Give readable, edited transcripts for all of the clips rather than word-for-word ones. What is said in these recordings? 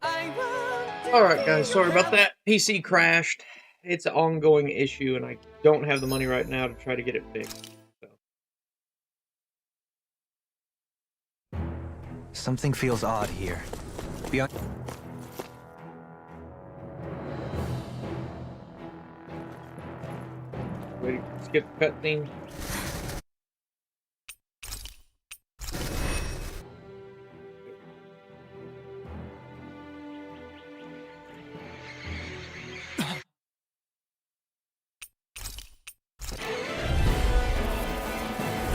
Alright guys, sorry about that. PC crashed. It's an ongoing issue and I don't have the money right now to try to get it fixed. So. Something feels odd here. Beyond... Ready to skip the cutscene?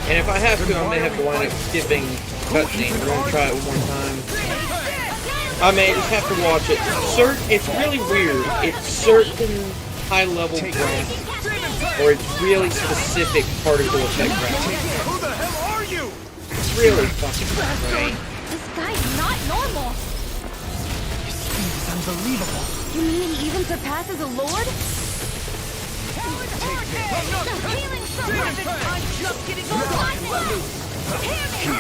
And if I have to, I may have to wind up skipping cutscenes. We're gonna try it one more time. I may just have to watch it. It's really weird. It's certain high-level graphics, or it's really specific particle effect graphics. Who the hell are you? It's really fucking strange. This guy's not normal. His speed is unbelievable. You mean he even surpasses a lord? Healing someone! I'm just getting started!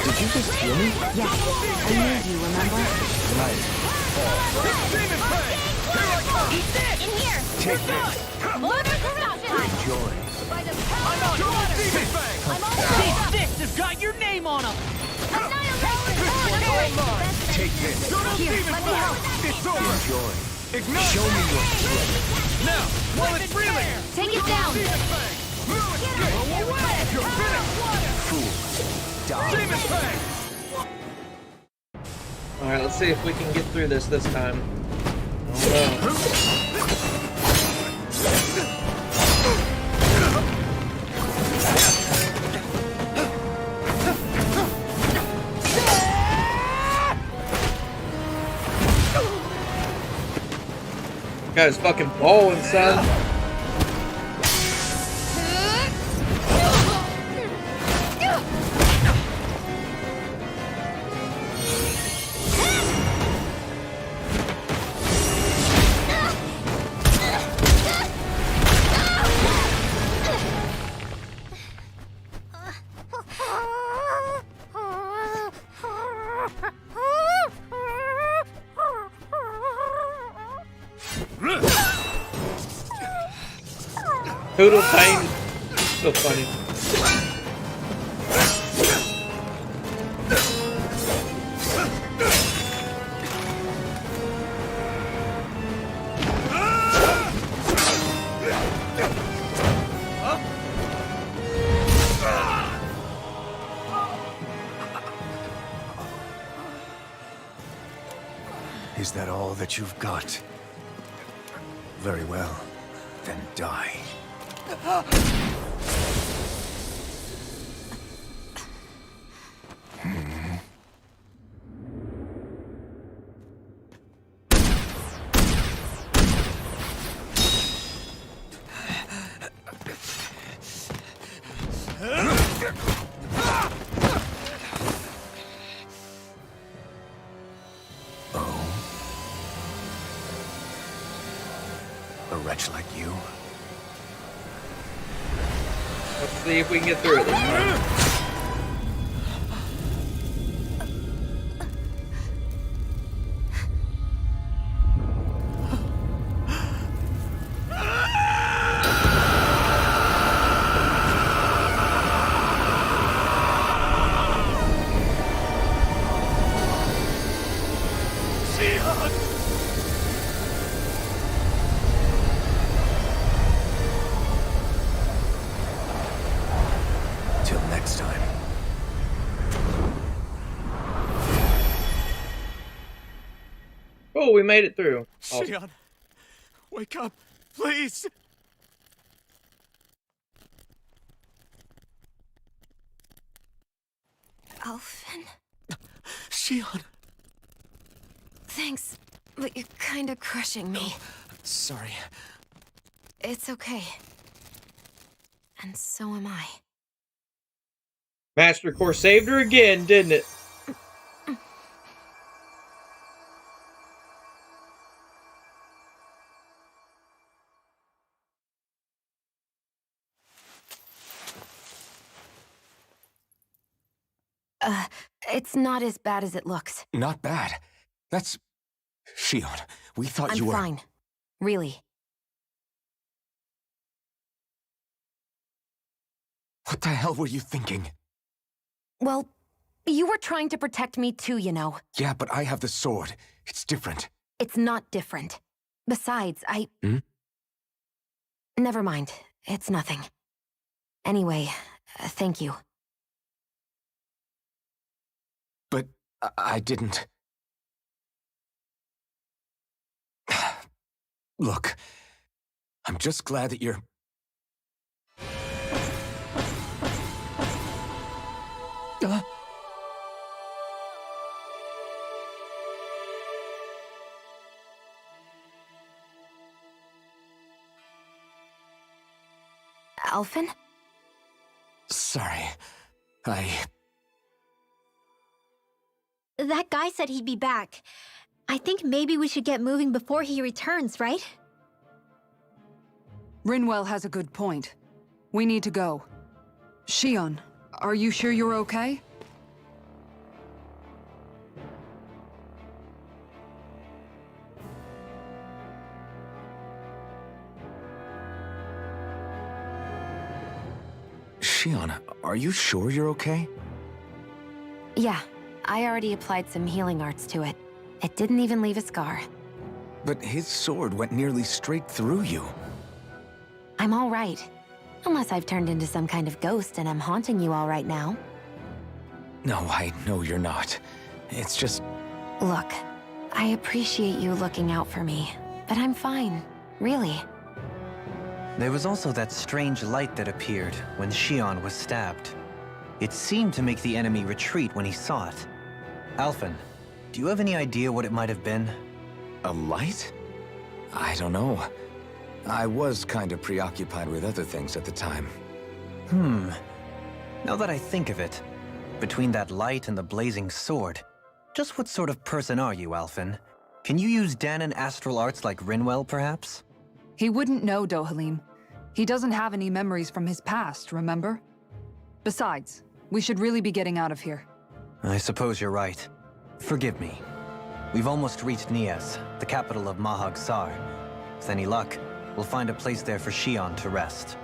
Did you just heal me? Yeah, I need you, remember? Right. Eat this! In here! Take this. Lunar corruption! Enjoy. By the power of water! I'm all These fists have got your name on them. annihilation! Take this. Here, let me help. It's over. Enjoy. Ignite. Show me your strength. Now, while it's reeling. Take it down! You're finished. Fool. Die. Demon Fang. Alright, let's see if we can get through this time. Oh no. Got his fucking balling, son. Poodle Pain. So funny. Is that all that you've got? Very well. Then die. A wretch like you? Let's see if we can get through it this time. Till next time. Oh, we made it through. Awesome. Xion, wake up, please. Alphen, Xion. thanks, but you're kinda crushing me. Sorry. It's okay. And so am I. Master Core saved her again, didn't it? It's not as bad as it looks. Not bad. That's Shion, we thought I'm you were... fine. Really. What the hell were you thinking? Well, you were trying to protect me too, you know. Yeah, but I have the sword. It's different. It's not different. Besides, Hmm? Never mind. It's nothing. Anyway, thank you. But I didn't... Look, I'm just glad that you're... Alphen? Sorry. That guy said he'd be back. I think maybe we should get moving before he returns, right? Rinwell has a good point. We need to go. Shion, are you sure you're okay? Shion, are you sure you're okay? Yeah, I already applied some healing arts to it. It didn't even leave a scar. But his sword went nearly straight through you. I'm all right. Unless I've turned into some kind of ghost and I'm haunting you all right now. No, I know you're not. It's just... Look, I appreciate you looking out for me, but I'm fine, really. There was also that strange light that appeared when Shion was stabbed. It seemed to make the enemy retreat when he saw it. Alphen, do you have any idea what it might have been? A light? I don't know. I was kind of preoccupied with other things at the time. Now that I think of it, between that light and the blazing sword, just what sort of person are you, Alphen? Can you use Dahnan astral arts like Rinwell, perhaps? He wouldn't know, Dohalim. He doesn't have any memories from his past, remember? Besides, we should really be getting out of here. I suppose you're right. Forgive me. We've almost reached Nias, the capital of Mahag Sar. With any luck, we'll find a place there for Shion to rest.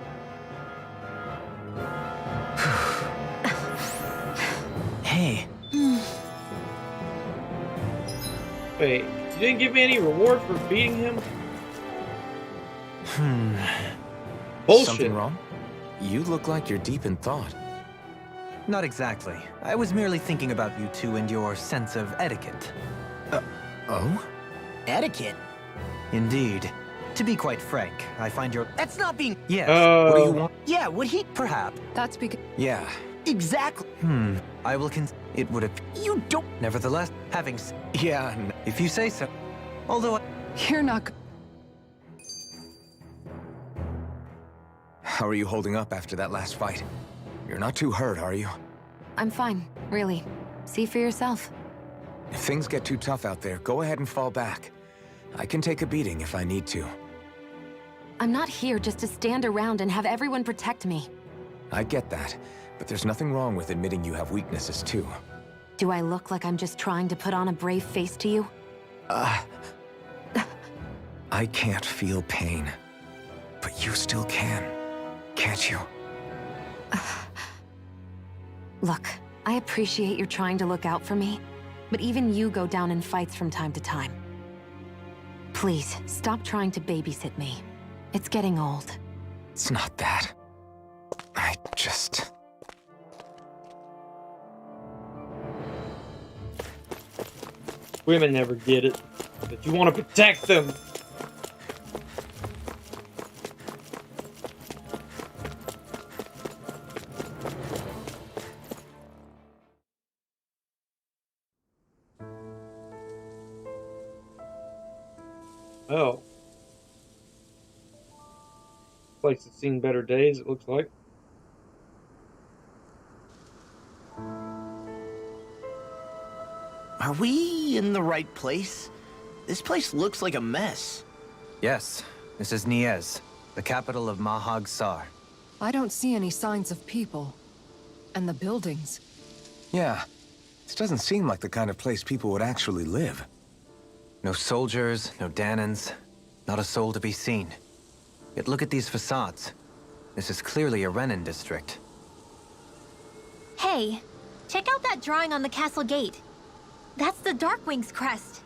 Hey, Wait, you didn't give me any reward for beating him? Bullshit. Something wrong? You look like you're deep in thought. Not exactly. I was merely thinking about you two and your sense of etiquette. Oh? etiquette? Indeed. To be quite frank, I find your... That's not being... Yes. What do you want? Yeah, what he... Perhaps. That's because... Yeah. Exactly. I will It would appear... You don't... Nevertheless, Yeah, if you say so. Although I... You're not... How are you holding up after that last fight? You're not too hurt, are you? I'm fine, really. See for yourself. If things get too tough out there, go ahead and fall back. I can take a beating if I need to. I'm not here just to stand around and have everyone protect me. I get that, but there's nothing wrong with admitting you have weaknesses too. Do I look like I'm just trying to put on a brave face to you? I can't feel pain, but you still can, can't you? Look, I appreciate you're trying to look out for me, but even you go down in fights from time to time. Please, stop trying to babysit me. It's getting old. It's not that. I just... Women never get it. That you want to protect them. Oh. Place has seen better days, it looks like. Are we in the right place? This place looks like a mess. Yes, this is Nias, the capital of Mahag Sar. I don't see any signs of people. And the buildings. Yeah, this doesn't seem like the kind of place people would actually live. No soldiers, no Danans, not a soul to be seen. Yet look at these facades. This is clearly a Renan district. Hey, check out that drawing on the castle gate. That's the Darkwing's crest.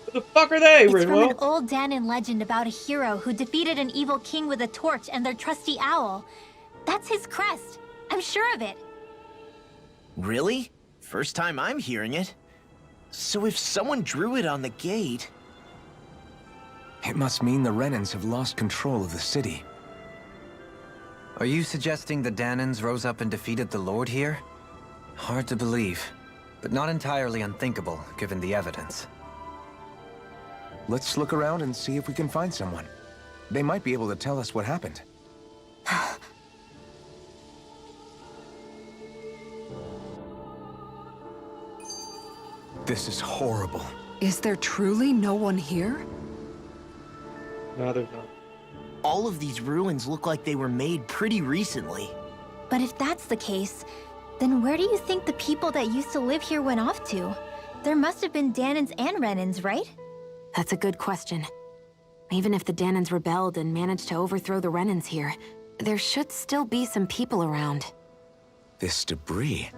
What the fuck are they, It's from Rinwell? an old Danan legend about a hero who defeated an evil king with a torch and their trusty owl. That's his crest. I'm sure of it. Really? First time I'm hearing it. So if someone drew it on the gate... It must mean the Renans have lost control of the city. Are you suggesting the Danans rose up and defeated the Lord here? Hard to believe, but not entirely unthinkable, given the evidence. Let's look around and see if we can find someone. They might be able to tell us what happened. This is horrible. Is there truly no one here? No, there's not. All of these ruins look like they were made pretty recently. But if that's the case, then where do you think the people that used to live here went off to? There must have been Danans and Renans, right? That's a good question. Even if the Danans rebelled and managed to overthrow the Renans here, there should still be some people around. This debris.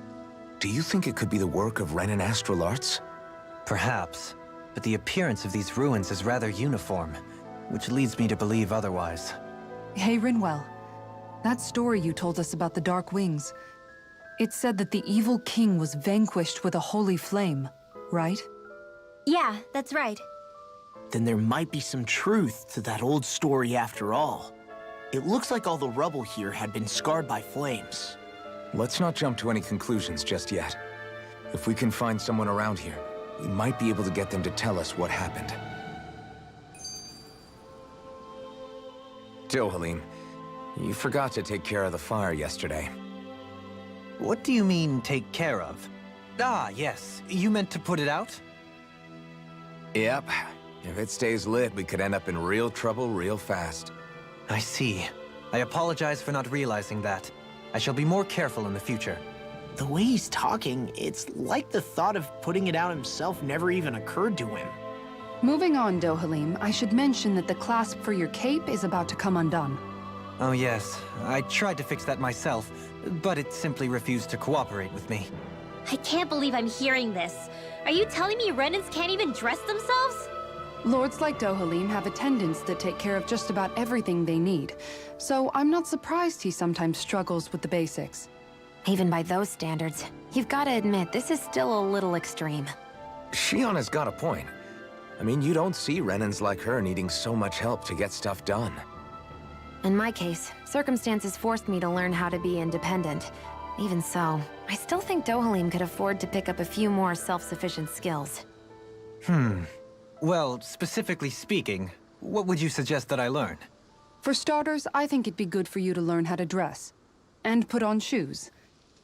Do you think it could be the work of Renan astral arts? Perhaps, but the appearance of these ruins is rather uniform, which leads me to believe otherwise. Hey, Rinwell. That story you told us about the Dark Wings, it said that the evil king was vanquished with a holy flame, right? Yeah, that's right. Then there might be some truth to that old story after all. It looks like all the rubble here had been scarred by flames. Let's not jump to any conclusions just yet. If we can find someone around here, we might be able to get them to tell us what happened. Dohalim, you forgot to take care of the fire yesterday. What do you mean, take care of? Ah, yes. You meant to put it out? Yep. If it stays lit, we could end up in real trouble real fast. I see. I apologize for not realizing that. I shall be more careful in the future. The way he's talking, it's like the thought of putting it out himself never even occurred to him. Moving on, Dohalim, I should mention that the clasp for your cape is about to come undone. Oh yes, I tried to fix that myself, but it simply refused to cooperate with me. I can't believe I'm hearing this. Are you telling me Renans can't even dress themselves? Lords like Dohalim have attendants that take care of just about everything they need, so I'm not surprised he sometimes struggles with the basics. Even by those standards, you've got to admit this is still a little extreme. Shion has got a point. I mean, you don't see Renans like her needing so much help to get stuff done. In my case, circumstances forced me to learn how to be independent. Even so, I still think Dohalim could afford to pick up a few more self-sufficient skills. Well, specifically speaking, what would you suggest that I learn? For starters, I think it'd be good for you to learn how to dress. And put on shoes.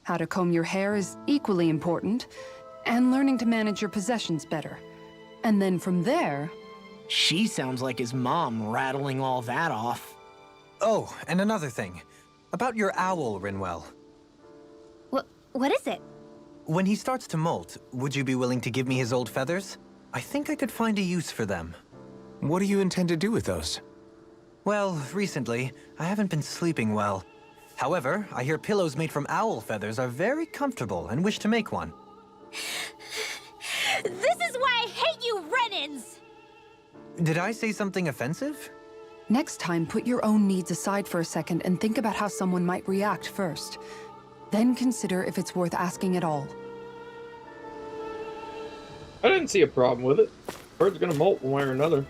How to comb your hair is equally important, and learning to manage your possessions better. And then from there... She sounds like his mom rattling all that off. Oh, and another thing. About your owl, Rinwell. What is it? When he starts to molt, would you be willing to give me his old feathers? I think I could find a use for them. What do you intend to do with those? Well, recently, I haven't been sleeping well. However, I hear pillows made from owl feathers are very comfortable and wish to make one. This is why I hate you, Renans! Did I say something offensive? Next time, put your own needs aside for a second and think about how someone might react first. Then consider if it's worth asking at all. I didn't see a problem with it. Bird's gonna molt one way or another.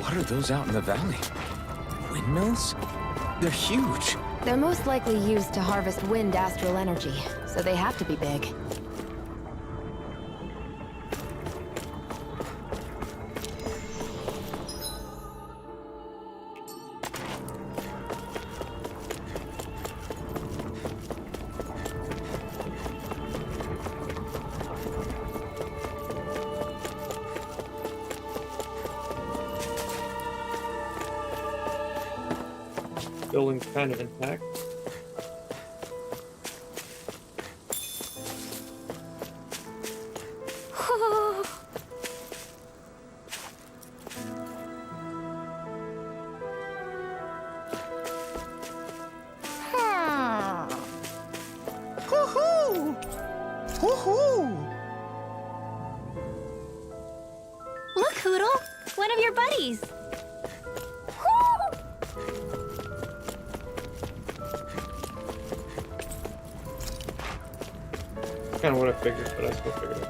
What are those out in the valley? Windmills? They're huge. They're most likely used to harvest wind astral energy, so they have to be big. building's kind of intact. Woohoo! Woohoo! Look, Hootle! One of your buddies! Kind of what I figured, but I still figured it.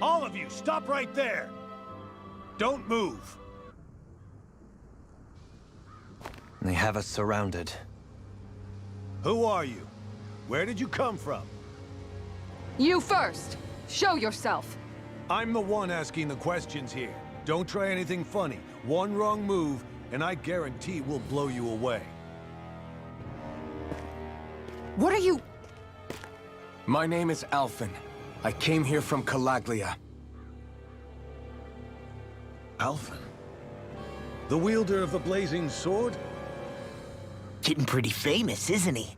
All of you, stop right there! Don't move! They have us surrounded. Who are you? Where did you come from? You first! Show yourself! I'm the one asking the questions here. Don't try anything funny. One wrong move, and I guarantee we'll blow you away. What are you... My name is Alphen. I came here from Calaglia. Alphen? The wielder of the blazing sword? Getting pretty famous, isn't he?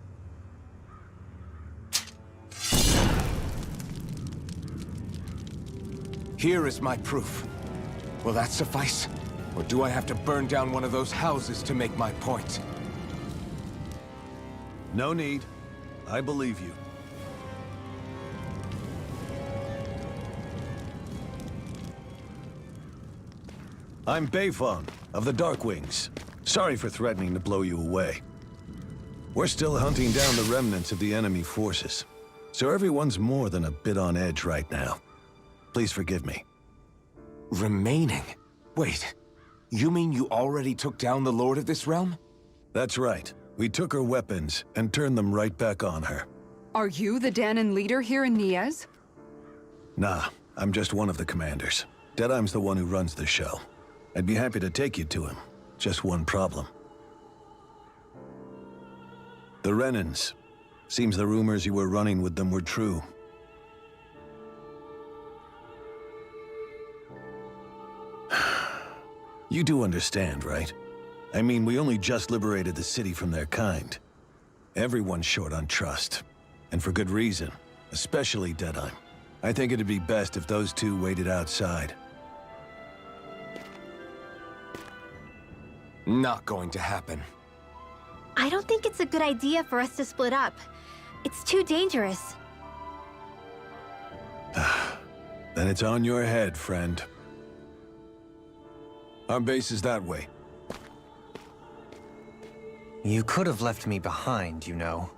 Here is my proof. Will that suffice? Or do I have to burn down one of those houses to make my point? No need. I believe you. I'm Beifong, of the Darkwings. Sorry for threatening to blow you away. We're still hunting down the remnants of the enemy forces, so everyone's more than a bit on edge right now. Please forgive me. Remaining? Wait, you mean you already took down the Lord of this realm? That's right. We took her weapons and turned them right back on her. Are you the Dahnan leader here in Niez? Nah, I'm just one of the commanders. Deadeye's the one who runs the show. I'd be happy to take you to him. Just one problem. The Renans. Seems the rumors you were running with them were true. You do understand, right? I mean, we only just liberated the city from their kind. Everyone's short on trust. And for good reason. Especially Deadeye. I think it'd be best if those two waited outside. Not going to happen. I don't think it's a good idea for us to split up. It's too dangerous. Then it's on your head, friend. Our base is that way. You could have left me behind, you know.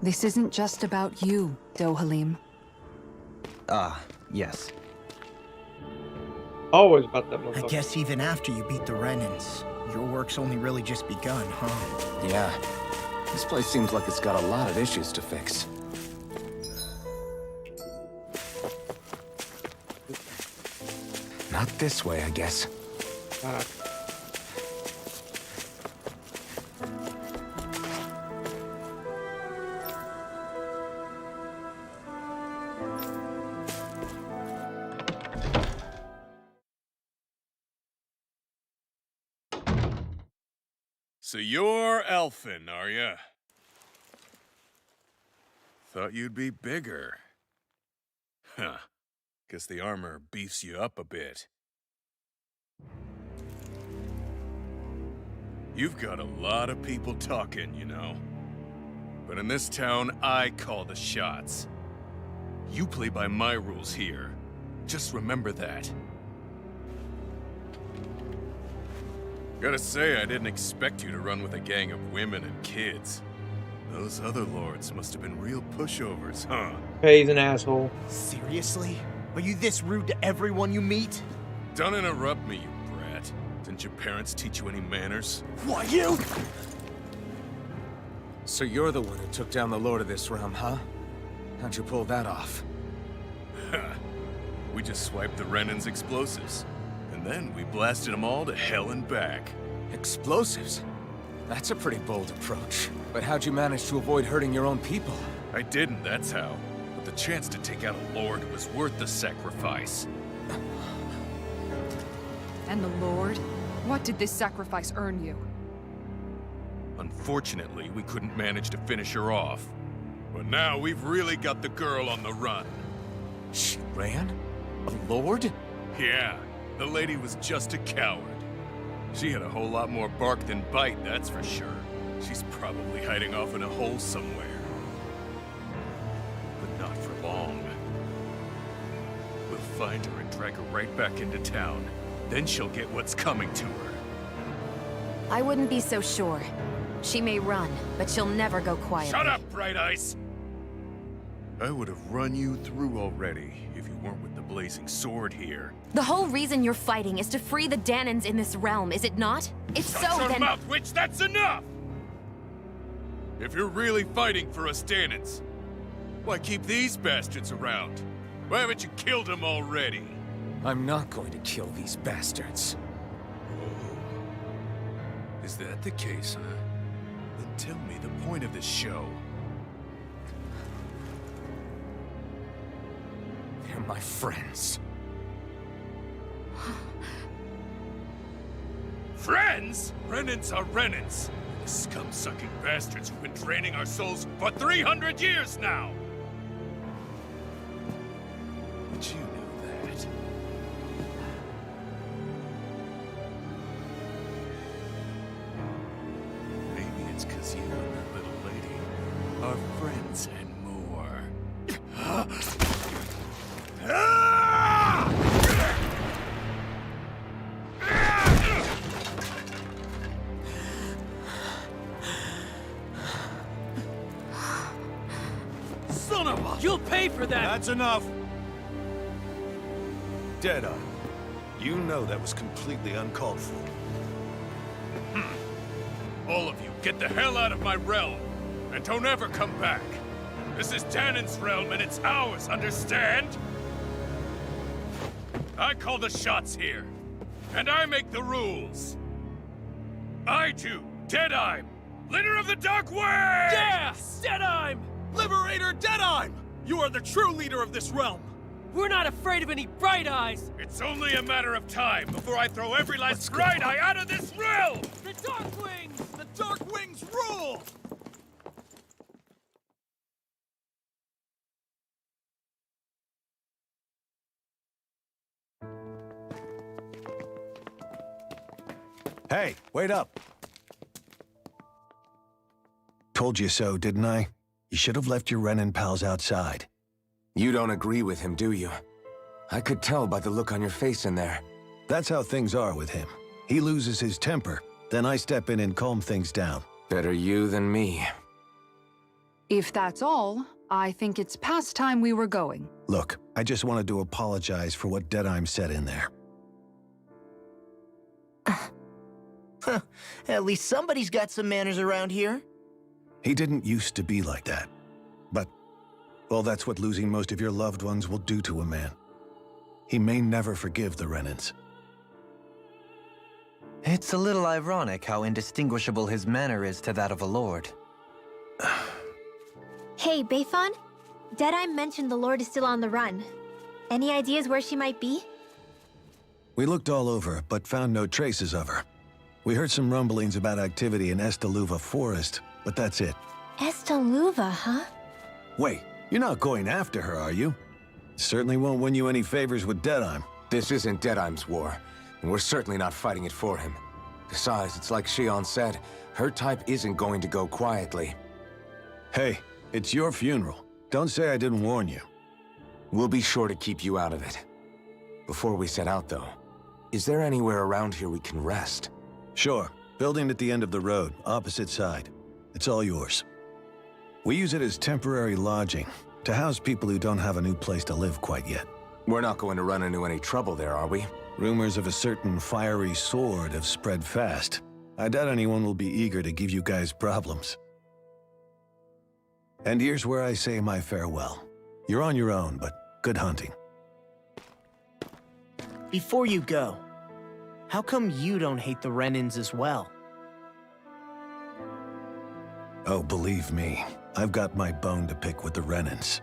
This isn't just about you, Dohalim. Ah, yes. Always about that I motherfucker. guess even after you beat the Renans, your work's only really just begun, huh? Yeah. This place seems like it's got a lot of issues to fix. Not this way, I guess. So you're Alphen, are ya? Thought you'd be bigger. Huh. Guess the armor beefs you up a bit. You've got a lot of people talking, you know. But in this town, I call the shots. You play by my rules here. Just remember that. Gotta say, I didn't expect you to run with a gang of women and kids. Those other lords must have been real pushovers, huh? Hey, he's an asshole. Seriously? Are you this rude to everyone you meet? Don't interrupt me, you brat. Didn't your parents teach you any manners? Why, you? So you're the one who took down the Lord of this realm, huh? How'd you pull that off? We just swiped the Renan's explosives. And then we blasted them all to hell and back. Explosives? That's a pretty bold approach. But how'd you manage to avoid hurting your own people? I didn't, that's how. But the chance to take out a lord was worth the sacrifice. And the Lord? What did this sacrifice earn you? Unfortunately, we couldn't manage to finish her off. But now we've really got the girl on the run. She ran? A lord? Yeah, the lady was just a coward. She had a whole lot more bark than bite, that's for sure. She's probably hiding off in a hole somewhere. But not for long. We'll find her and drag her right back into town. Then she'll get what's coming to her. I wouldn't be so sure. She may run, but she'll never go quietly. Shut up, Bright Eyes! I would have run you through already if you weren't with the blazing sword here. The whole reason you're fighting is to free the Danans in this realm, is it not? If so, Shut your then... mouth, witch! That's enough! If you're really fighting for us Danans, why keep these bastards around? Why haven't you killed them already? I'm not going to kill these bastards. Oh. Is that the case, huh? Then tell me the point of this show. They're my friends. Friends? Renans are Renans. The scum-sucking bastards who've been draining our souls for 300 years now! But you knew that. Maybe it's 'cause you and that little lady are friends and more. Son of a... You'll pay for that! That's enough! Deadeye, you know that was completely uncalled for. All of you, get the hell out of my realm! And don't ever come back! This is Danan's realm and it's ours, understand? I call the shots here. And I make the rules. I do, Deadeye, leader of the Dark Wings! Yeah! Deadeye! Liberator Deadeye! You are the true leader of this realm! We're not afraid of any Bright Eyes! It's only a matter of time before I throw every last Bright Eye out of this realm! The Dark Wings! The Dark Wings rule! Hey, wait up! Told you so, didn't I? You should have left your Renan pals outside. You don't agree with him, do you? I could tell by the look on your face in there. That's how things are with him. He loses his temper, then I step in and calm things down. Better you than me. If that's all, I think it's past time we were going. Look, I just wanted to apologize for what Deadeye said in there. At least somebody's got some manners around here. He didn't used to be like that. But, well, that's what losing most of your loved ones will do to a man. He may never forgive the Renans. It's a little ironic how indistinguishable his manner is to that of a lord. Hey, Bayfon? Deadeye mentioned the Lord is still on the run. Any ideas where she might be? We looked all over, but found no traces of her. We heard some rumblings about activity in Estaluva Forest, but that's it. Estaluva, huh? Wait, you're not going after her, are you? Certainly won't win you any favors with Deadeye. This isn't Deadeye's war, and we're certainly not fighting it for him. Besides, it's like Shion said, her type isn't going to go quietly. Hey, it's your funeral. Don't say I didn't warn you. We'll be sure to keep you out of it. Before we set out, though, is there anywhere around here we can rest? Sure. Building at the end of the road, opposite side. It's all yours. We use it as temporary lodging, to house people who don't have a new place to live quite yet. We're not going to run into any trouble there, are we? Rumors of a certain fiery sword have spread fast. I doubt anyone will be eager to give you guys problems. And here's where I say my farewell. You're on your own, but good hunting. Before you go, how come you don't hate the Renans as well? Oh, believe me, I've got my bone to pick with the Renans.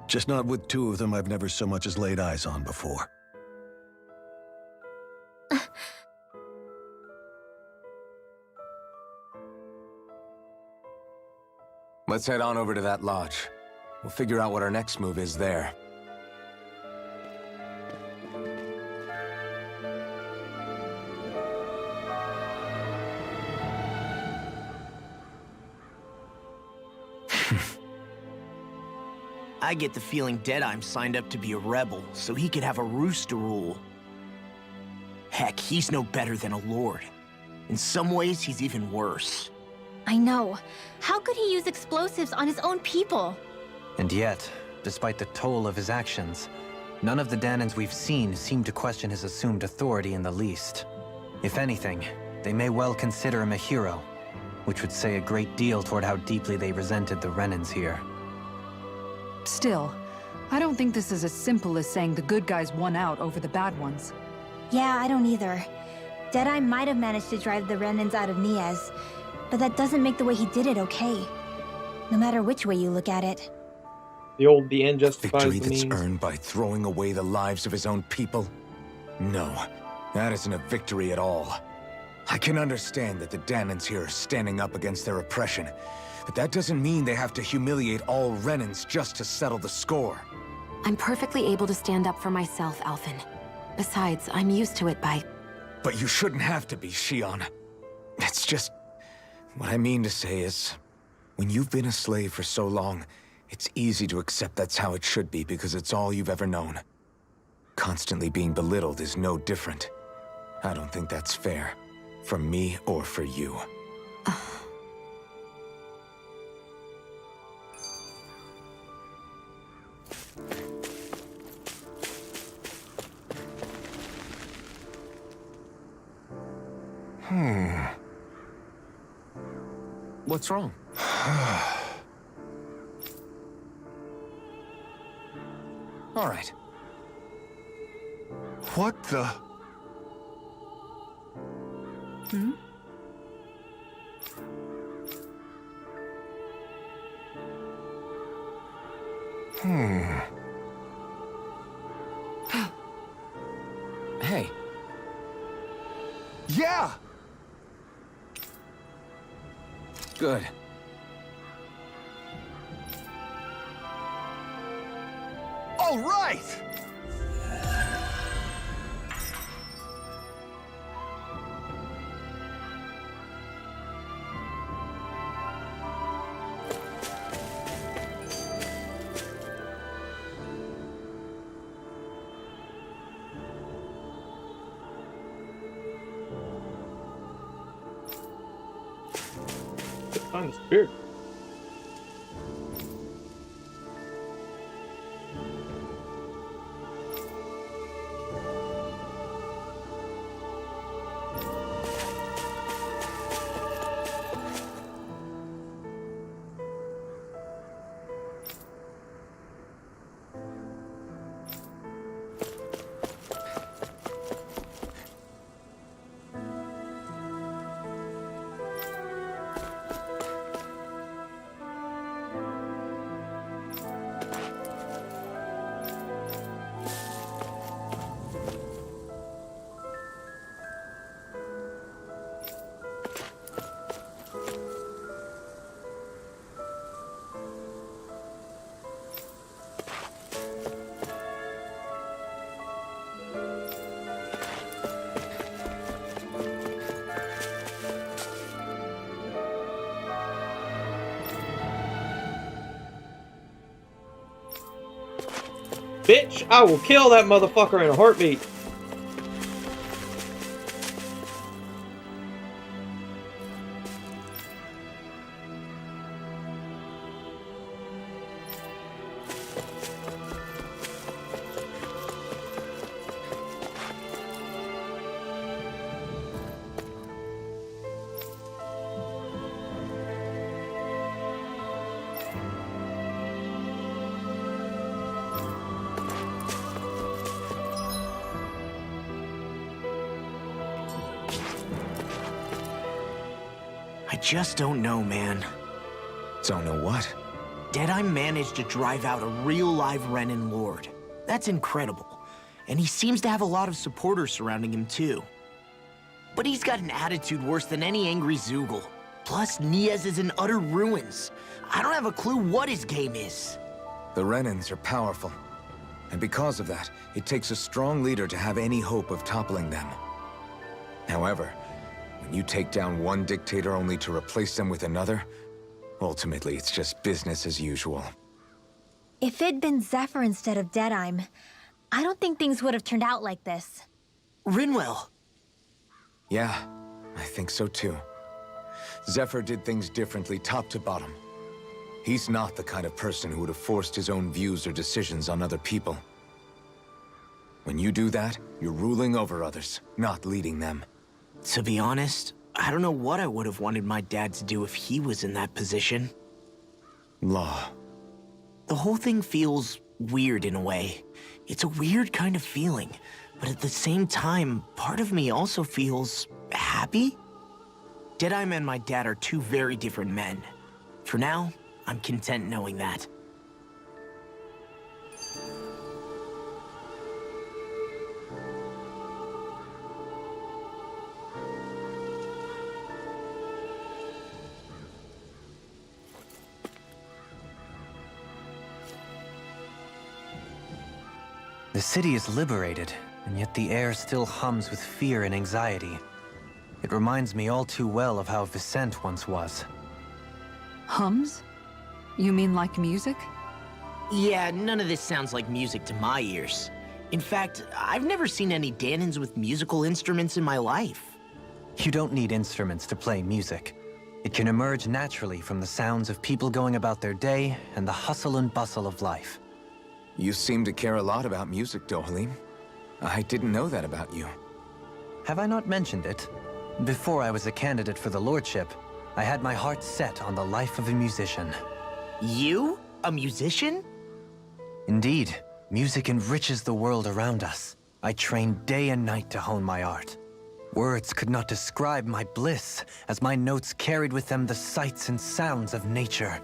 Just not with two of them I've never so much as laid eyes on before. Let's head on over to that lodge. We'll figure out what our next move is there. I get the feeling Deadeye signed up to be a rebel so he could have a rooster rule. Heck, he's no better than a lord. In some ways, he's even worse. I know. How could he use explosives on his own people? And yet, despite the toll of his actions, none of the Danans we've seen seem to question his assumed authority in the least. If anything, they may well consider him a hero, which would say a great deal toward how deeply they resented the Renans here. Still, I don't think this is as simple as saying the good guys won out over the bad ones. Yeah, I don't either. Deadeye might have managed to drive the Renans out of Niaz, but that doesn't make the way he did it okay. No matter which way you look at it. The end justifies Victory the means. that's earned by throwing away the lives of his own people? No, that isn't a victory at all. I can understand that the Danans here are standing up against their oppression, but that doesn't mean they have to humiliate all Renans just to settle the score. I'm perfectly able to stand up for myself, Alphen. Besides, I'm used to it by... But you shouldn't have to be, Shion. It's just... What I mean to say is, when you've been a slave for so long, it's easy to accept that's how it should be because it's all you've ever known. Constantly being belittled is no different. I don't think that's fair. For me or for you. What's wrong? All right. What the? Hey. Yeah! Good. All right! Find the spirit. Bitch, I will kill that motherfucker in a heartbeat. just don't know, man. Don't know what? Deadeye managed to drive out a real live Renan Lord. That's incredible. And he seems to have a lot of supporters surrounding him too. But he's got an attitude worse than any angry Zoogle. Plus, Niaz is in utter ruins. I don't have a clue what his game is. The Renans are powerful. And because of that, it takes a strong leader to have any hope of toppling them. However, when you take down one dictator only to replace them with another, ultimately it's just business as usual. If it'd been Zephyr instead of Deadeye, I don't think things would have turned out like this. Rinwell. Yeah, I think so too. Zephyr did things differently top to bottom. He's not the kind of person who would have forced his own views or decisions on other people. When you do that, you're ruling over others, not leading them. To be honest, I don't know what I would have wanted my dad to do if he was in that position. Law. The whole thing feels weird in a way. It's a weird kind of feeling, but at the same time, part of me also feels happy. Deadeye and my dad are two very different men. For now, I'm content knowing that. The city is liberated, and yet the air still hums with fear and anxiety. It reminds me all too well of how Vicente once was. Hums? You mean like music? Yeah, none of this sounds like music to my ears. In fact, I've never seen any Danans with musical instruments in my life. You don't need instruments to play music. It can emerge naturally from the sounds of people going about their day and the hustle and bustle of life. You seem to care a lot about music, Dohalim. I didn't know that about you. Have I not mentioned it? Before I was a candidate for the lordship, I had my heart set on the life of a musician. You? A musician? Indeed, music enriches the world around us. I trained day and night to hone my art. Words could not describe my bliss, as my notes carried with them the sights and sounds of nature,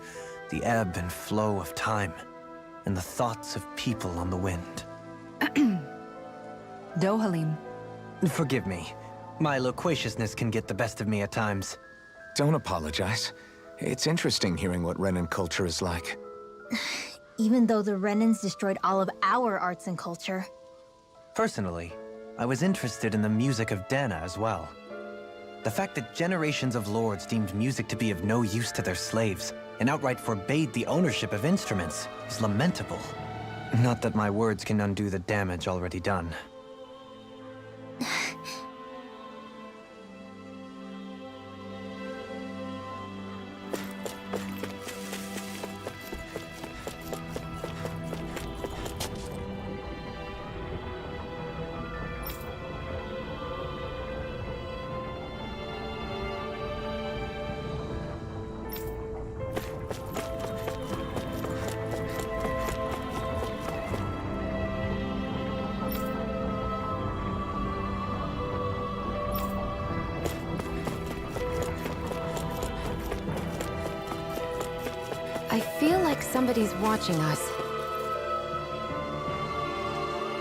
the ebb and flow of time, and the thoughts of people on the wind. Dohalim. Forgive me. My loquaciousness can get the best of me at times. Don't apologize. It's interesting hearing what Renan culture is like. Even though the Renans destroyed all of our arts and culture. Personally, I was interested in the music of Dana as well. The fact that generations of lords deemed music to be of no use to their slaves and outright forbade the ownership of instruments is lamentable. Not that my words can undo the damage already done. I feel like somebody's watching us.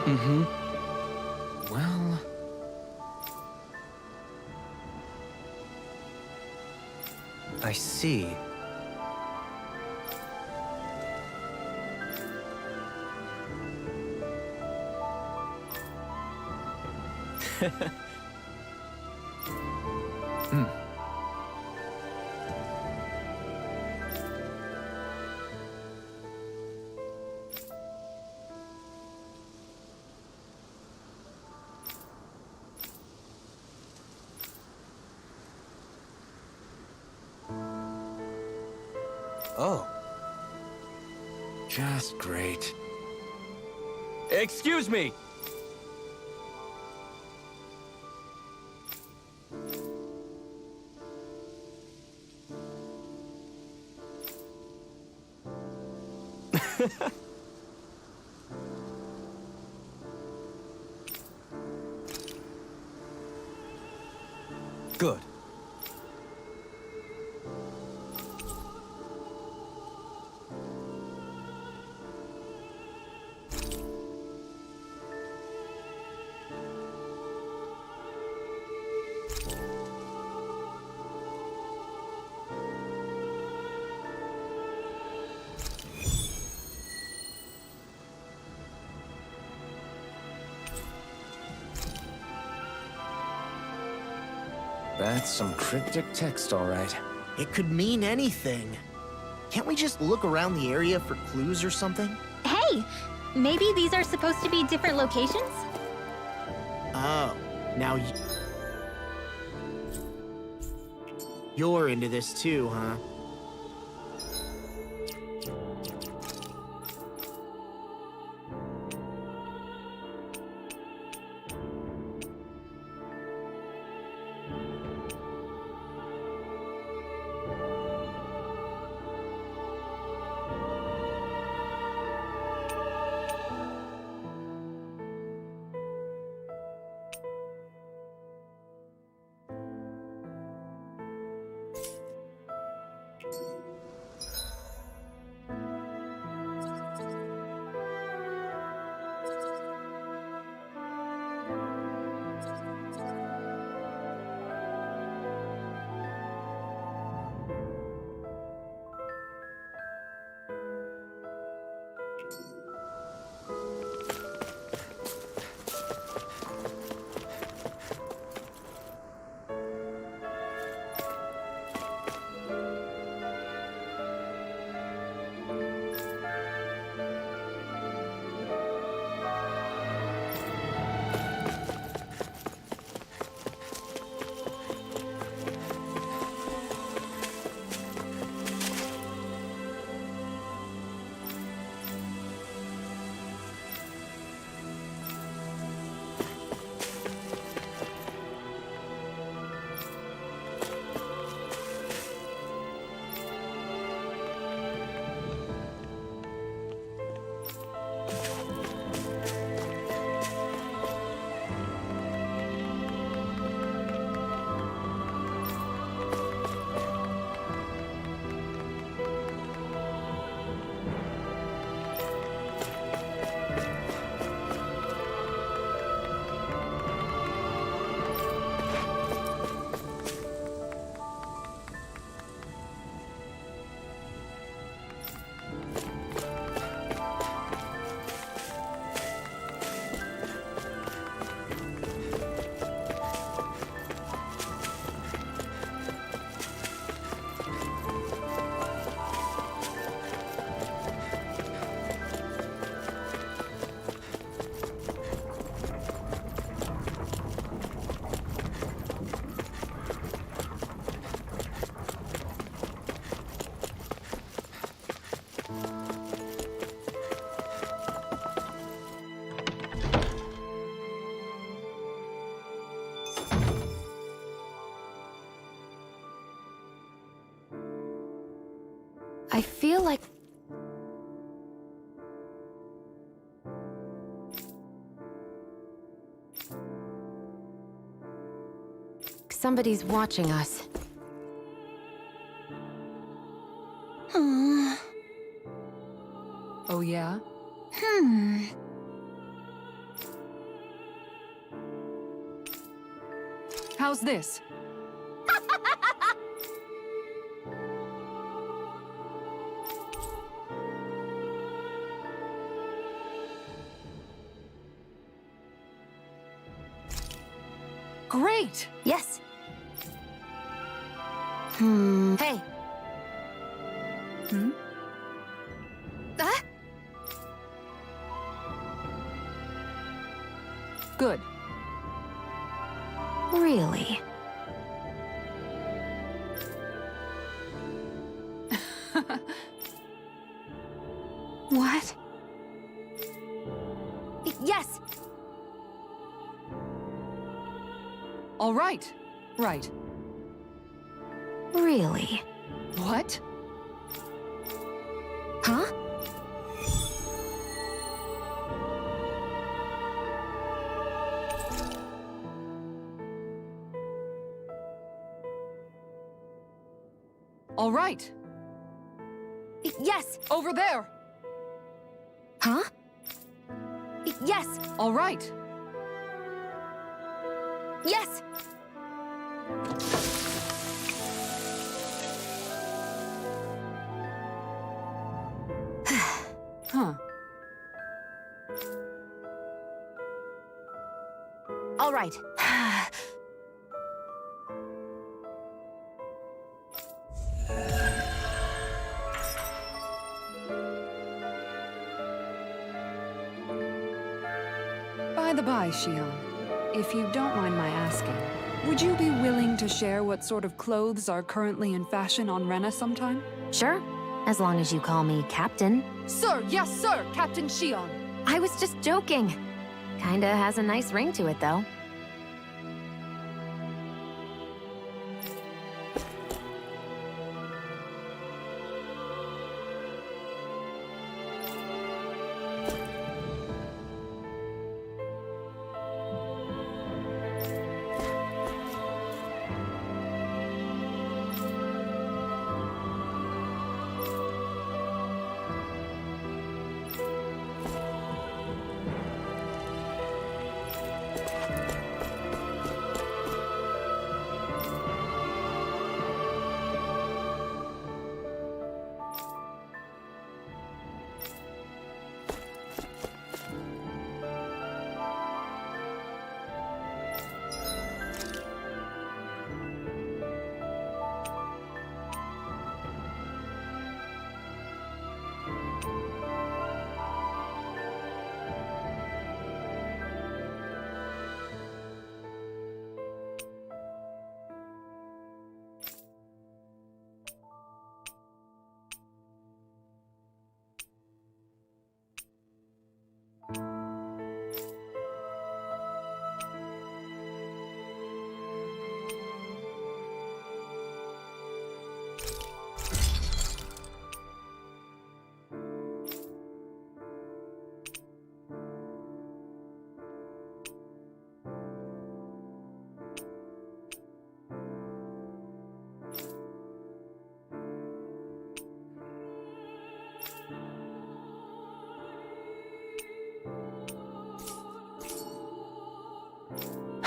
Mm-hmm. Well... I see. Oh. Just great. Excuse me! Good. That's some cryptic text, all right. It could mean anything. Can't we just look around the area for clues or something? Hey! Maybe these are supposed to be different locations? Oh, now you're into this too, huh? I feel like... somebody's watching us. Oh, yeah? How's this? Great! Yes. Hey. Ah? Good. Really? What? Yes! All right. Right. Really? What? Huh? All right. Yes! Over there! Huh? Yes! All right. Yes! Huh. All right. Shion. If you don't mind my asking, would you be willing to share what sort of clothes are currently in fashion on Rena sometime? Sure, as long as you call me Captain. Sir, yes sir, Captain Shion. I was just joking. Kinda has a nice ring to it, though.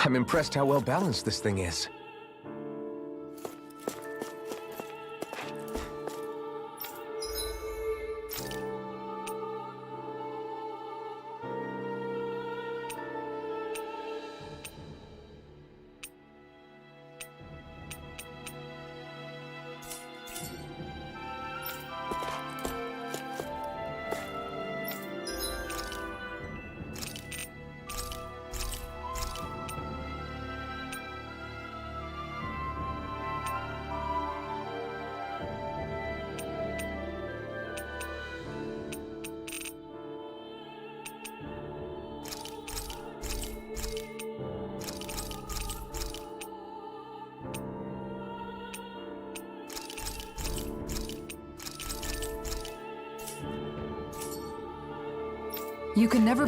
I'm impressed how well balanced this thing is. You can never...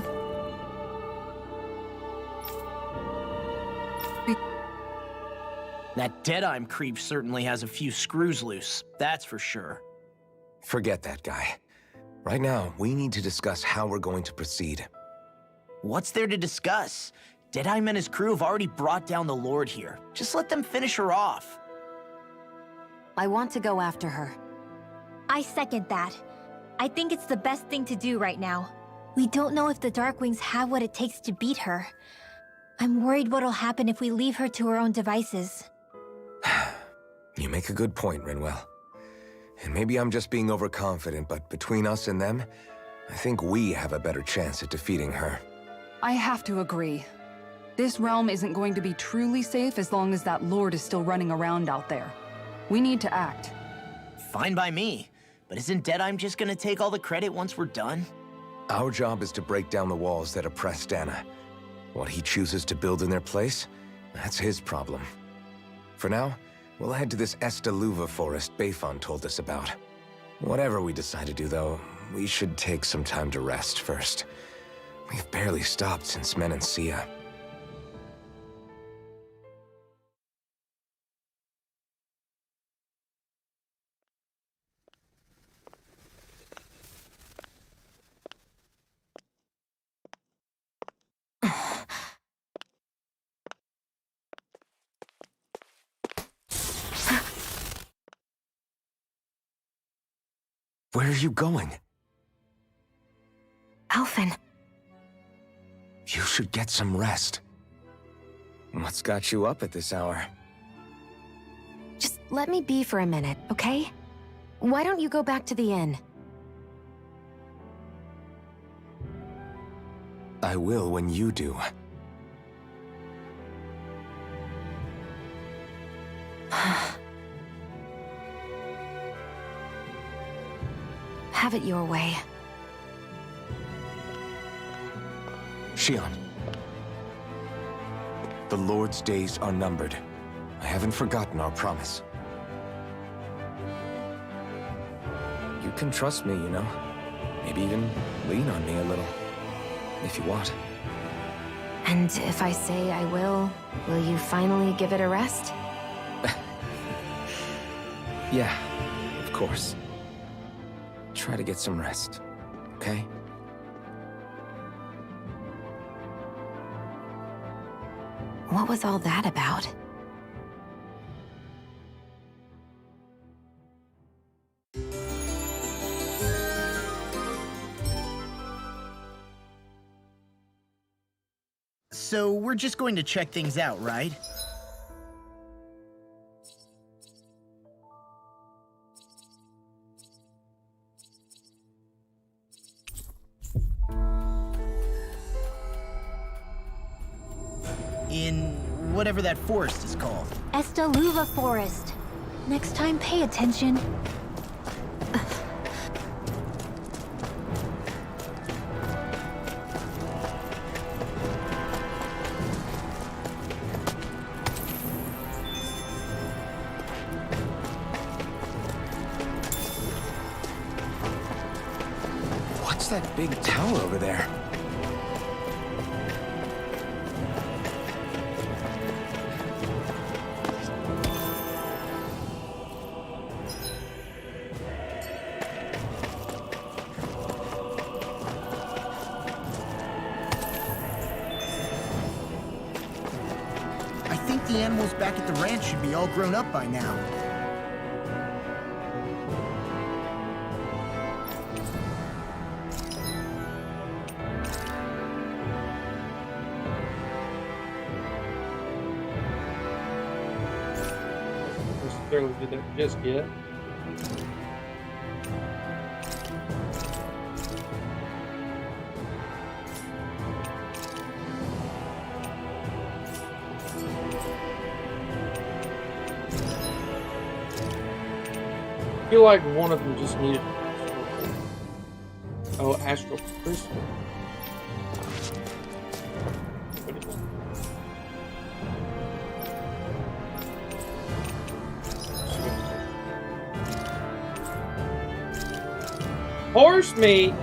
That Deadeye creep certainly has a few screws loose, that's for sure. Forget that guy. Right now, we need to discuss how we're going to proceed. What's there to discuss? Deadeye and his crew have already brought down the Lord here. Just let them finish her off. I want to go after her. I second that. I think it's the best thing to do right now. We don't know if the Darkwings have what it takes to beat her. I'm worried what'll happen if we leave her to her own devices. You make a good point, Rinwell. And maybe I'm just being overconfident, but between us and them, I think we have a better chance at defeating her. I have to agree. This realm isn't going to be truly safe as long as that Lord is still running around out there. We need to act. Fine by me. But isn't Deadeye just gonna take all the credit once we're done? Our job is to break down the walls that oppress Dana. What he chooses to build in their place, that's his problem. For now, we'll head to this Estaluva forest Bayfon told us about. Whatever we decide to do, though, we should take some time to rest first. We've barely stopped since Menancia. Where are you going? Alphen. You should get some rest. What's got you up at this hour? Just let me be for a minute, okay? Why don't you go back to the inn? I will when you do. Have it your way. Shion. The Lord's days are numbered. I haven't forgotten our promise. You can trust me, you know. Maybe even lean on me a little, if you want. And if I say I will you finally give it a rest? Yeah, of course. Try to get some rest, okay? What was all that about? So we're just going to check things out, right? In whatever that forest is called. Estaluva Forest. Next time, pay attention. What's that big tower over there? I think the animals back at the ranch should be all grown up by now. Barely did that just yet. I feel like one of them just needed. Oh, Astral Crystal. Horse meat.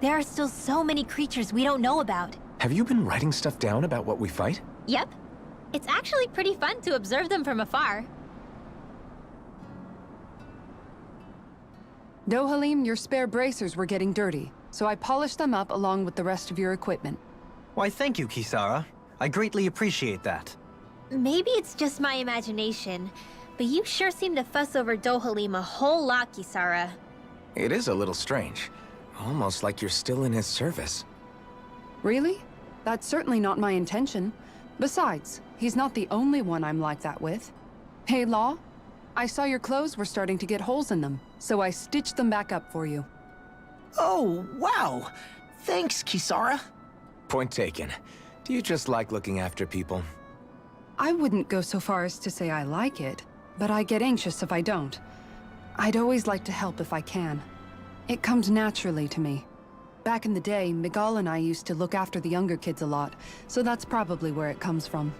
There are still so many creatures we don't know about. Have you been writing stuff down about what we fight? Yep. It's actually pretty fun to observe them from afar. Dohalim, your spare bracers were getting dirty, so I polished them up along with the rest of your equipment. Why, thank you, Kisara. I greatly appreciate that. Maybe it's just my imagination, but you sure seem to fuss over Dohalim a whole lot, Kisara. It is a little strange. Almost like you're still in his service. Really? That's certainly not my intention. Besides, he's not the only one I'm like that with. Hey, Law, I saw your clothes were starting to get holes in them, so I stitched them back up for you. Oh, wow. Thanks, Kisara. Point taken. Do you just like looking after people? I wouldn't go so far as to say I like it, but I get anxious if I don't. I'd always like to help if I can. It comes naturally to me. Back in the day, Miguel and I used to look after the younger kids a lot, so that's probably where it comes from.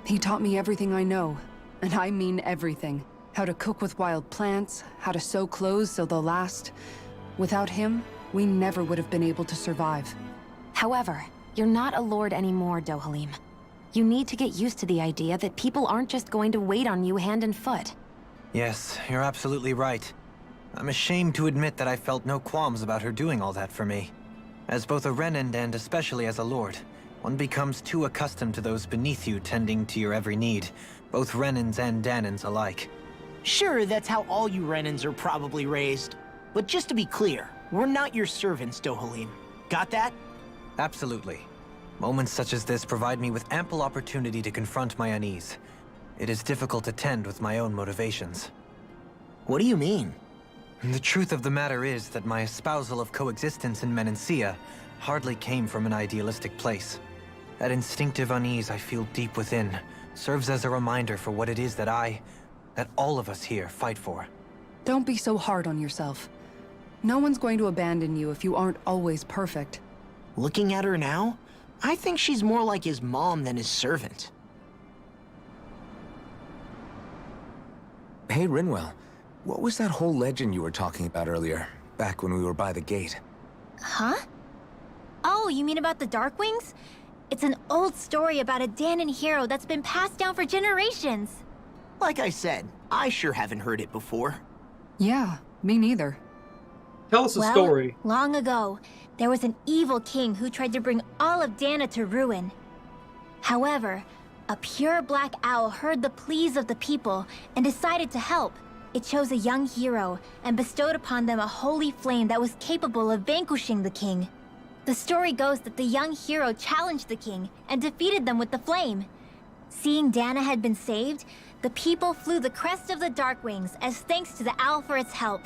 He taught me everything I know, and I mean everything. How to cook with wild plants, how to sew clothes so they'll last. Without him, we never would have been able to survive. However, you're not a lord anymore, Dohalim. You need to get used to the idea that people aren't just going to wait on you hand and foot. Yes, you're absolutely right. I'm ashamed to admit that I felt no qualms about her doing all that for me. As both a Renan and especially as a lord, one becomes too accustomed to those beneath you tending to your every need, both Renans and Danans alike. Sure, that's how all you Renans are probably raised. But just to be clear, We're not your servants, Dohalim. Got that? Absolutely. Moments such as this provide me with ample opportunity to confront my unease. It is difficult to tend with my own motivations. What do you mean? The truth of the matter is that my espousal of coexistence in Menancia hardly came from an idealistic place. That instinctive unease I feel deep within serves as a reminder for what it is that all of us here fight for. Don't be so hard on yourself. No one's going to abandon you if you aren't always perfect. Looking at her now, I think she's more like his mom than his servant. Hey, Rinwell. What was that whole legend you were talking about earlier, back when we were by the gate? Huh? Oh, you mean about the Darkwings? It's an old story about a Dahnan hero that's been passed down for generations. Like I said, I sure haven't heard it before. Yeah, me neither. Tell us a story. Long ago, there was an evil king who tried to bring all of Dahna to ruin. However, a pure black owl heard the pleas of the people and decided to help. It chose a young hero and bestowed upon them a holy flame that was capable of vanquishing the king. The story goes that the young hero challenged the king and defeated them with the flame. Seeing Dahna had been saved, the people flew the crest of the Darkwings as thanks to the owl for its help.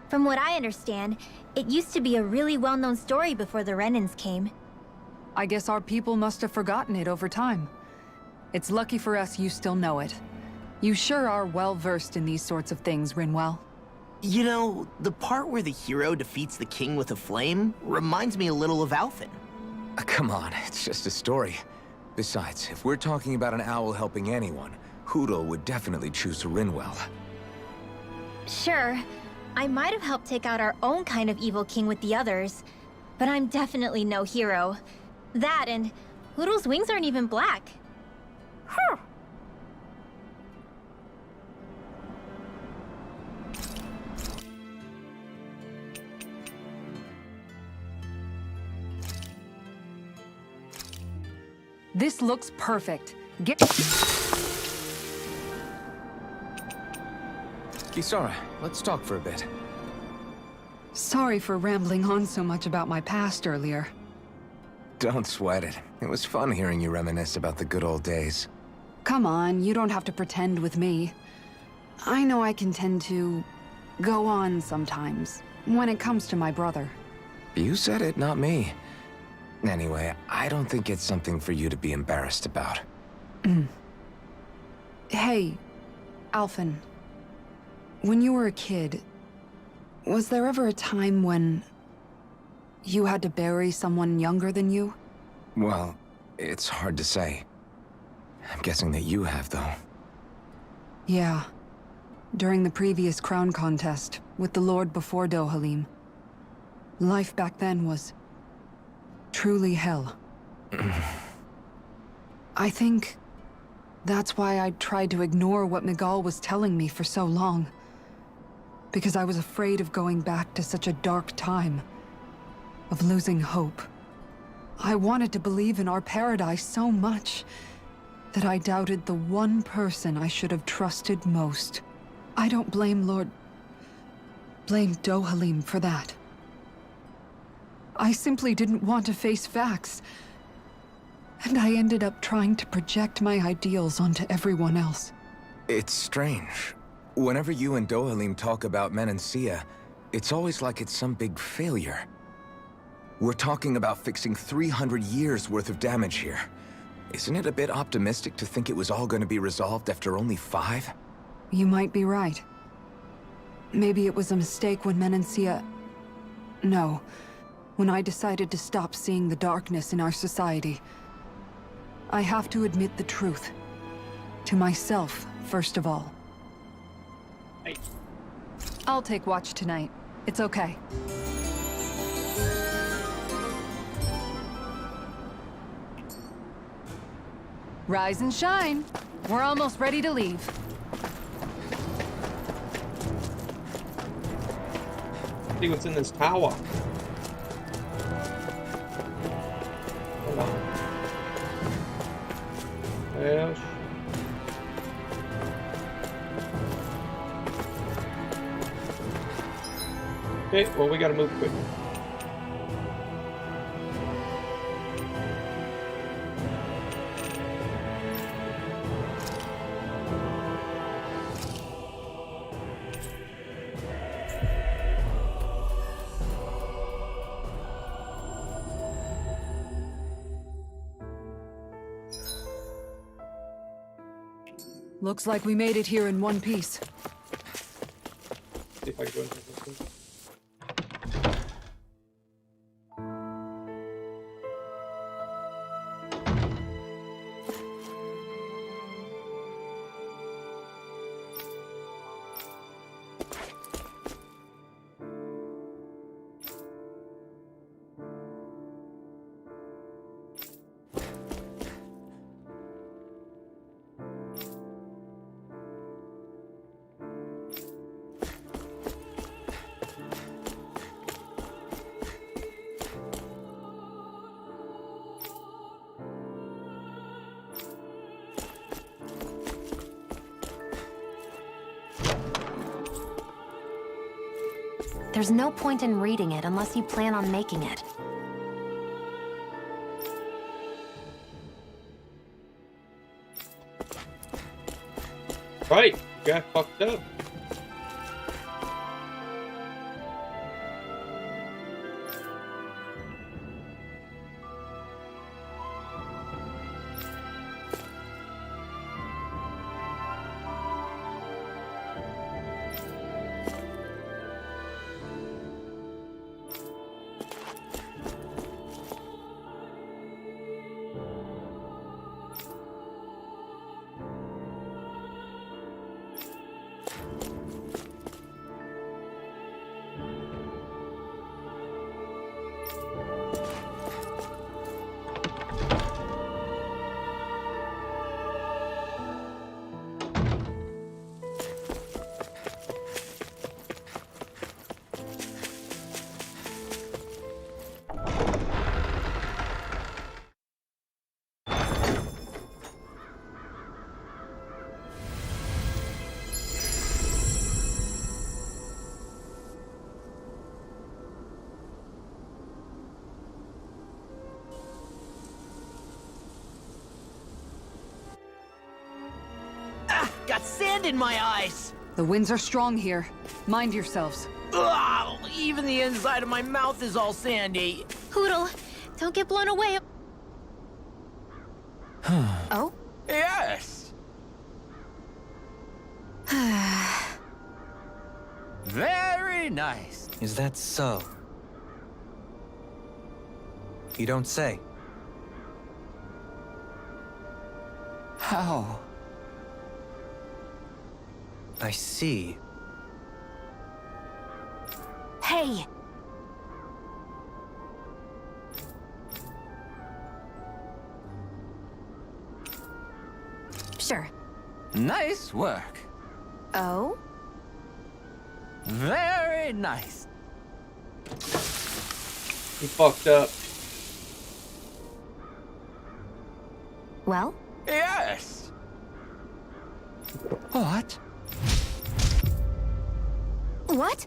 From what I understand, it used to be a really well-known story before the Renans came. I guess our people must have forgotten it over time. It's lucky for us you still know it. You sure are well-versed in these sorts of things, Rinwell. You know, the part where the hero defeats the king with a flame reminds me a little of Alphen. Come on, it's just a story. Besides, if we're talking about an owl helping anyone, Hootle would definitely choose Rinwell. Sure, I might have helped take out our own kind of evil king with the others, but I'm definitely no hero. That and Hootle's wings aren't even black. Huh. This looks perfect. Kisara, let's talk for a bit. Sorry for rambling on so much about my past earlier. Don't sweat it. It was fun hearing you reminisce about the good old days. Come on, you don't have to pretend with me. I know I can tend to go on sometimes, when it comes to my brother. You said it, not me. Anyway, I don't think it's something for you to be embarrassed about. Hey, Alphen. When you were a kid, was there ever a time when you had to bury someone younger than you? Well, it's hard to say. I'm guessing that you have, though. Yeah. During the previous crown contest, with the Lord before Dohalim. Life back then was truly hell. I think that's why I tried to ignore what Miguel was telling me for so long. Because I was afraid of going back to such a dark time. Of losing hope. I wanted to believe in our paradise so much that I doubted the one person I should have trusted most. I don't blame Dohalim for that. I simply didn't want to face facts. And I ended up trying to project my ideals onto everyone else. It's strange. Whenever you and Dohalim talk about Menancia, it's always like it's some big failure. We're talking about fixing 300 years worth of damage here. Isn't it a bit optimistic to think it was all going to be resolved after only 5? You might be right. Maybe it was a mistake when Menancia... No. When I decided to stop seeing the darkness in our society. I have to admit the truth. To myself, first of all. I'll take watch tonight. It's okay. Rise and shine. We're almost ready to leave. See what's in this tower. Hold on. Yes. Okay, well, we gotta move quick. Looks like we made it here in one piece. See if I can go into this one. There's no point in reading it unless you plan on making it. Right, you got fucked up. Got sand in my eyes! The winds are strong here. Mind yourselves. Ugh, even the inside of my mouth is all sandy. Hootle, don't get blown away. Oh? Yes! Very nice. Is that so? You don't say. How? I see. Hey! Sure. Nice work. Oh? Very nice. You fucked up. Well? Yes! What? What?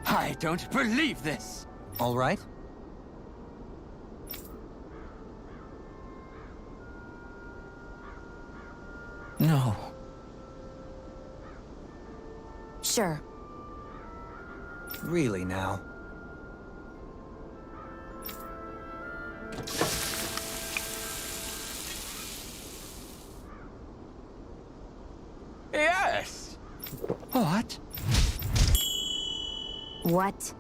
I don't believe this. All right. No. Sure. Really now. Yes! What? What?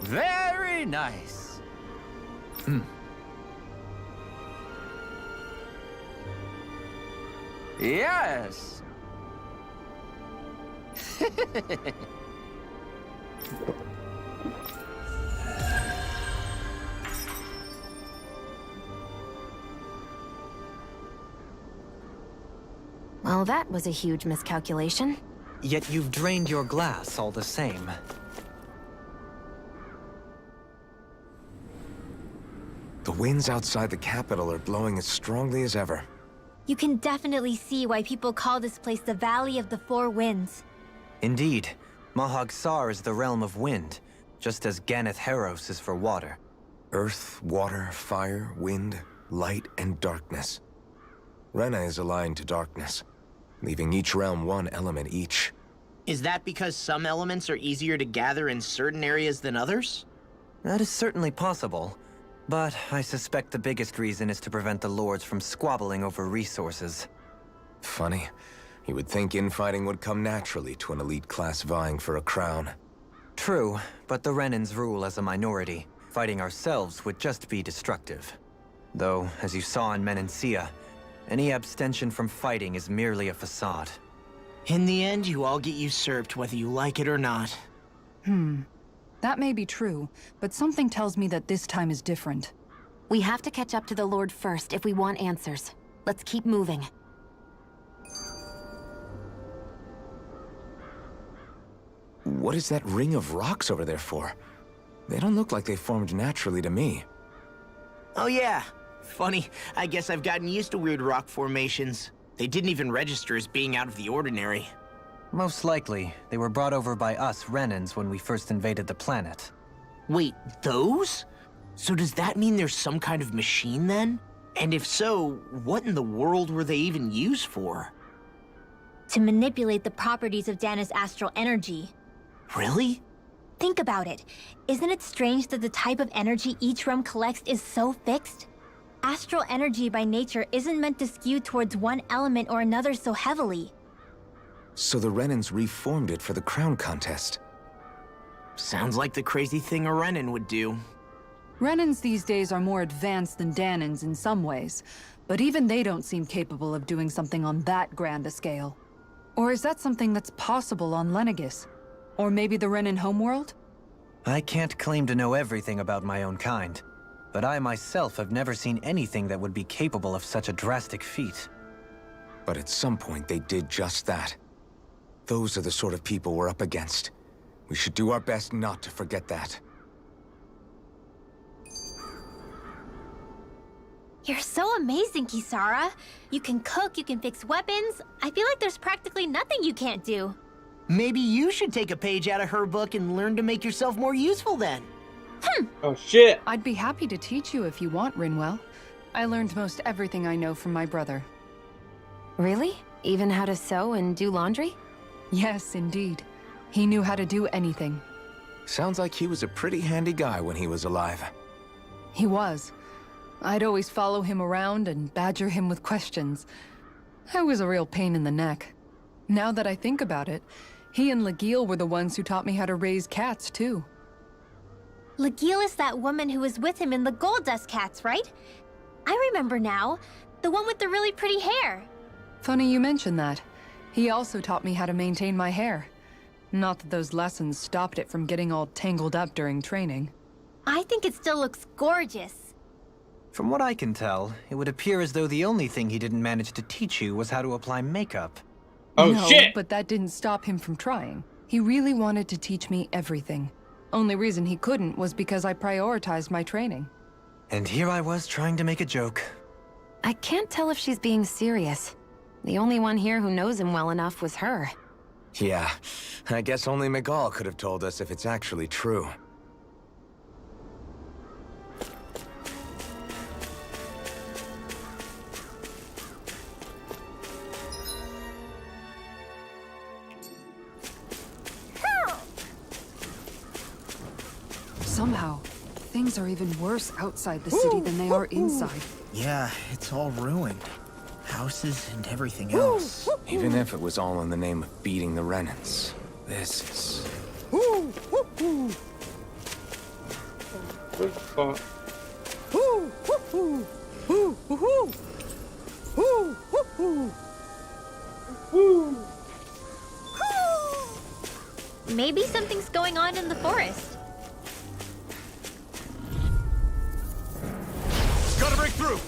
Very nice. Yes. Well, that was a huge miscalculation. Yet you've drained your glass all the same. The winds outside the capital are blowing as strongly as ever. You can definitely see why people call this place the Valley of the Four Winds. Indeed, Mahag Saar is the realm of wind, just as Ganeth Heros is for water. Earth, water, fire, wind, light, and darkness. Rena is aligned to darkness, leaving each realm one element each. Is that because some elements are easier to gather in certain areas than others? That is certainly possible, but I suspect the biggest reason is to prevent the lords from squabbling over resources. Funny. You would think infighting would come naturally to an elite class vying for a crown. True, but the Renans rule as a minority. Fighting ourselves would just be destructive. Though, as you saw in Menancia, any abstention from fighting is merely a facade. In the end, you all get usurped whether you like it or not. That may be true, but something tells me that this time is different. We have to catch up to the Lord first if we want answers. Let's keep moving. What is that ring of rocks over there for? They don't look like they formed naturally to me. Oh yeah. Funny, I guess I've gotten used to weird rock formations. They didn't even register as being out of the ordinary. Most likely, they were brought over by us Renans when we first invaded the planet. Wait, those? So does that mean there's some kind of machine then? And if so, what in the world were they even used for? To manipulate the properties of Dana's astral energy. Really? Think about it. Isn't it strange that the type of energy each realm collects is so fixed? Astral energy by nature isn't meant to skew towards one element or another so heavily. So the Renans reformed it for the crown contest. Sounds like the crazy thing a Renan would do. Renans these days are more advanced than Danans in some ways, but even they don't seem capable of doing something on that grand a scale. Or is that something that's possible on Lenegis? Or maybe the Renan homeworld? I can't claim to know everything about my own kind, but I myself have never seen anything that would be capable of such a drastic feat. But at some point they did just that. Those are the sort of people we're up against. We should do our best not to forget that. You're so amazing, Kisara. You can cook, you can fix weapons. I feel like there's practically nothing you can't do. Maybe you should take a page out of her book and learn to make yourself more useful then. Oh shit! I'd be happy to teach you if you want, Rinwell. I learned most everything I know from my brother. Really? Even how to sew and do laundry? Yes, indeed. He knew how to do anything. Sounds like he was a pretty handy guy when he was alive. He was. I'd always follow him around and badger him with questions. I was a real pain in the neck. Now that I think about it, he and Legil were the ones who taught me how to raise cats, too. Legil is that woman who was with him in the Gold Dust Cats, right? I remember now. The one with the really pretty hair. Funny you mention that. He also taught me how to maintain my hair. Not that those lessons stopped it from getting all tangled up during training. I think it still looks gorgeous. From what I can tell, it would appear as though the only thing he didn't manage to teach you was how to apply makeup. Oh no, shit! But that didn't stop him from trying. He really wanted to teach me everything. Only reason he couldn't was because I prioritized my training. And here I was trying to make a joke. I can't tell if she's being serious. The only one here who knows him well enough was her. Yeah, I guess only Miguel could have told us if it's actually true. Somehow, things are even worse outside the city than they are inside. Yeah, it's all ruined. Houses and everything else. Even if it was all in the name of beating the Renans, this is... Good spot. Maybe something's going on in the forest. Gotta break through!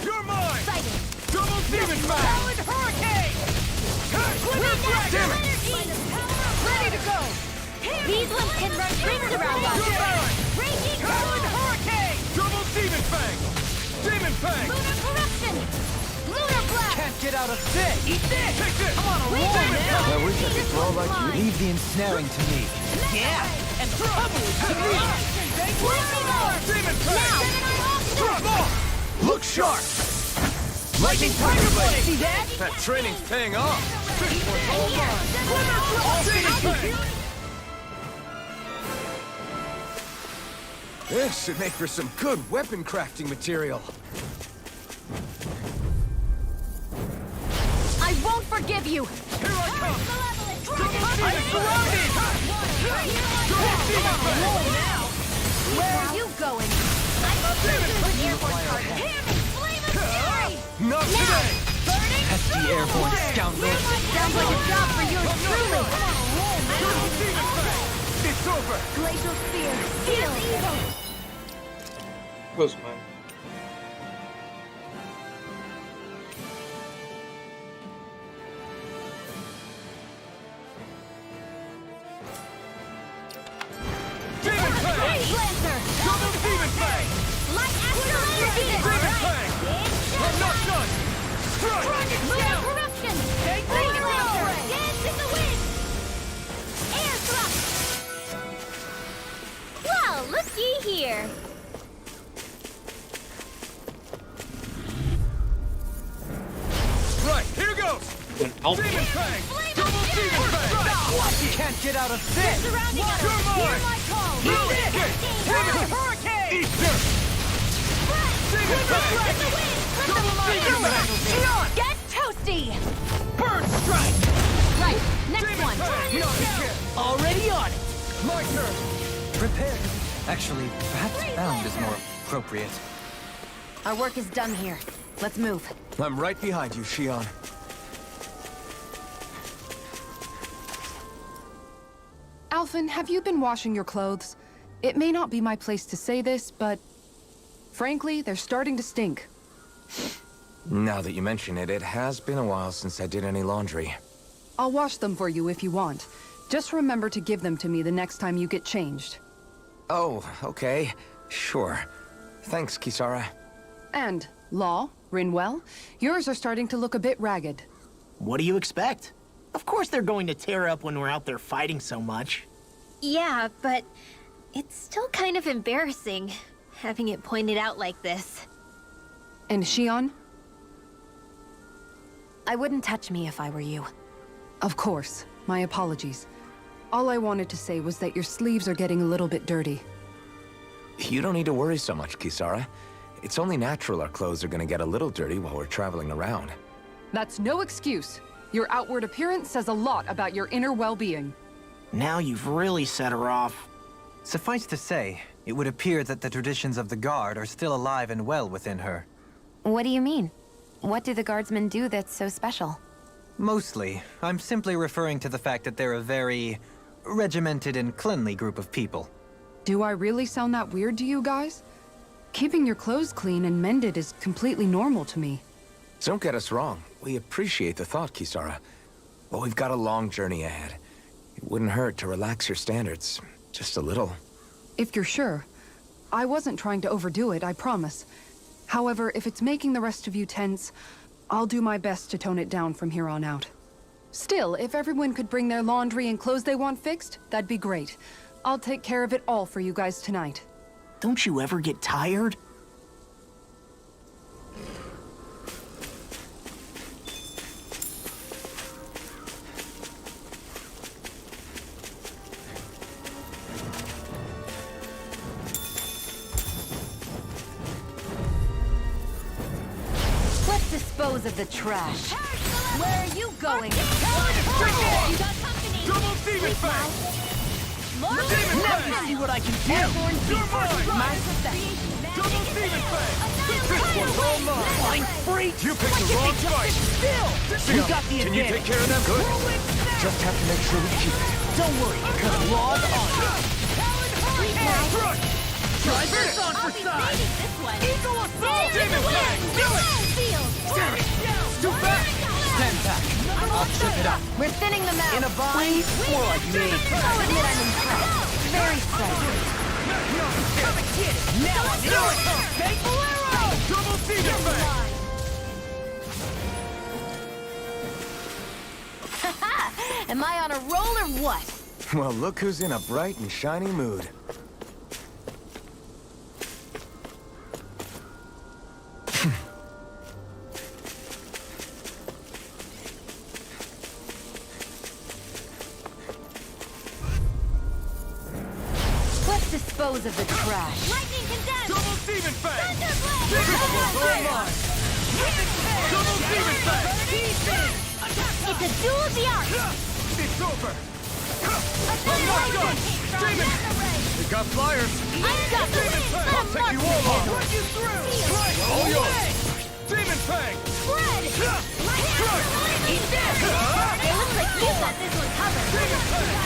You're mine! Fighting! Double demon smash! Hurricane! Damn it! These ones can run rings around us! Raging Storm! Hurricane! Double Demon Fang! Demon Fang! Lunar Corruption! Lunar Blast! Can't get out of this! Eat this! Take this! I'm on a roll Demon now! I wish I could throw like you. Leave the ensnaring to me. Yeah! And the trouble is to me! Lightning Orb! Demon Now! Fang! Gemini Offset! Look sharp! Lightning Tiger Blade! See that? That training's paying off! This should make for some good weapon crafting material. I won't forgive you! Here I come! I'm surrounded! Where are you going? Not today! Pesky airborne scoundrel. Sounds like a job for you truly! It's over! Glacial Spear, seal evil! Close mine. Demon Fang! Lancer! Double Demon Fang! Light Astral Energy! Demon Fang! I'm not done! Strike! Lunar Corruption! Lightning Lancer! Dance in the wind! Air Thrust! Well, looky here! Right, here goes! An alpha. Demon Fang! Double Demon Fang! What? You can't get out of this! Surrounding us! You're mine! Hear my call! Hurricane! Eat this! Demon Fang! Double Demon Fang! Get toasty! Burn Strike! Right, next Demon one! Fang! Already on it! My turn! Prepared. Actually, perhaps bound is more appropriate. Our work is done here. Let's move. I'm right behind you, Shion. Alphen, have you been washing your clothes? It may not be my place to say this, but frankly, they're starting to stink. Now that you mention it, it has been a while since I did any laundry. I'll wash them for you if you want. Just remember to give them to me the next time you get changed. Oh, okay. Sure. Thanks, Kisara. And, Law, Rinwell, yours are starting to look a bit ragged. What do you expect? Of course they're going to tear up when we're out there fighting so much. Yeah, but it's still kind of embarrassing, having it pointed out like this. And Shion? I wouldn't touch me if I were you. Of course. My apologies. All I wanted to say was that your sleeves are getting a little bit dirty. You don't need to worry so much, Kisara. It's only natural our clothes are gonna get a little dirty while we're traveling around. That's no excuse. Your outward appearance says a lot about your inner well-being. Now you've really set her off. Suffice to say, it would appear that the traditions of the Guard are still alive and well within her. What do you mean? What do the guardsmen do that's so special? Mostly, I'm simply referring to the fact that they're a very regimented and cleanly group of people. Do I really sound that weird to you guys? Keeping your clothes clean and mended is completely normal to me. Don't get us wrong. We appreciate the thought, Kisara. But we've got a long journey ahead. It wouldn't hurt to relax your standards. Just a little. If you're sure. I wasn't trying to overdo it, I promise. However, if it's making the rest of you tense, I'll do my best to tone it down from here on out. Still, if everyone could bring their laundry and clothes they want fixed, that'd be great. I'll take care of it all for you guys tonight. Don't you ever get tired? Let's dispose of the trash. Where are you going? You got company! Double Demon Fang! More Demon Let Fang! me see what I can do! You're mine! Double Demon Fang! This one's all mine! Flying freak! You picked the wrong fight! You got the Can you advantage! take care of them? Good. Just have to make sure we keep it. Don't worry, because log on! Try this on for size! Eagle Assault! Demon Fang! Too fast! Stand back. I'll check it out. We're thinning them out. In a bind, more like me. I'll admit I'm impressed. very stressful. Come and get it! Now I'm your turn! Take Bolero! Double Caesar Am I on a roll or what? Well, look who's in a bright and shiny mood. Let's dispose of the trash. Lightning condemned! Double Demon Fang! Thunderblade! Online! Double Demon Fang! It's a duel of the arts! It's over! I'm not done! Demon! We got flyers! I've got the win! I'll take you all on! Run you through! Right! All yours! Demon Fang! Spread! Eat this! It looks like you got this one covered! Demon Fang!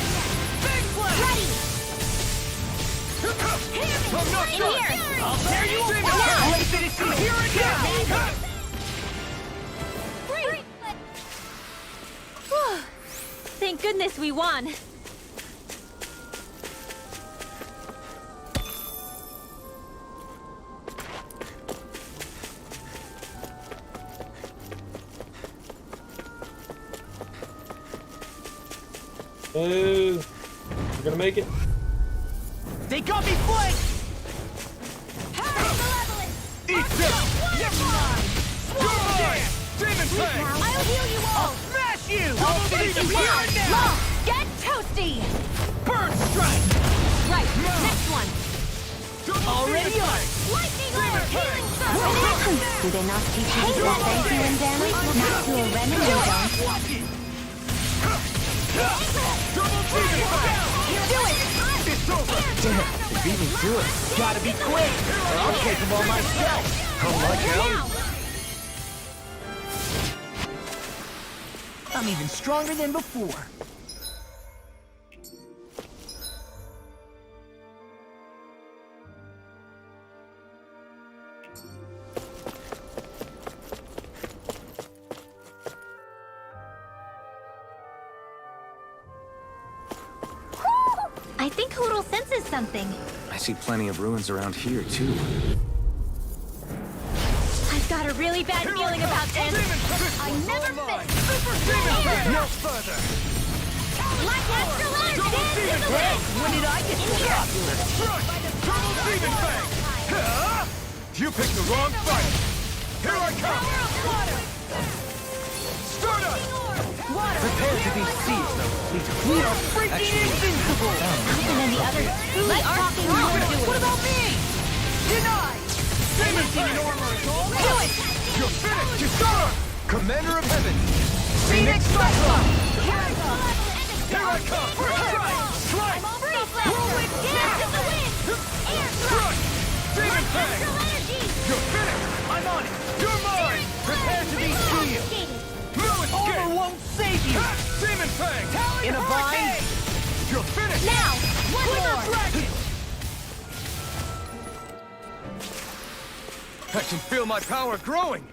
Big one! Ready! I'm not In done! here! I'll tear you Demon apart! Fang! Let's finish you here and now! Free! Whew. Thank goodness we won! We're gonna make it. They got me flanked! Eat this! You're mine! Demon Fang! I'll heal you all! Smash you! Double Demon Demon Fang! Fang! Law, get toasty! Burn Strike! Right, next one. Already on! Lightning orb! Healing circle! Do they not teach you to say thank you in damage? Not to a Renan, you don't. Double Demon Fang! Do it! It's over! Damn, you beat me to it. Gotta be quick, or I'll take them all myself. Oh my God. Now! I'm even stronger than before. I think Hoodle senses something. I see plenty of ruins around here, too. I've got a really bad feeling about this. I never fit. Super Demon Fang! No further! Like extra large, Double dance Demon in the Fang! wind. When did I get so popular? Crush! Double Demon Fang! Huh? You picked the wrong fight! Here I come! Stardust! Prepare to be seized, though. We are freaking invincible! And then the others truly are talking all do it. What about me? Denied! Demon Fang! Do it! You're finished! Kisara! Commander of Heaven! Phoenix Cyclone! Here I go! Here I come! First strike! Strike! Free whirlwind dance in the wind! Air Crush! Demon Fang! Astral energy! You're finished! I'm on it! You're mine! Prepare to be sealed! No escape! Armor won't save you! Ha! Demon Fang! In a bind? You're finished! Now! One Glimmer more! Dragon! I can feel my power growing!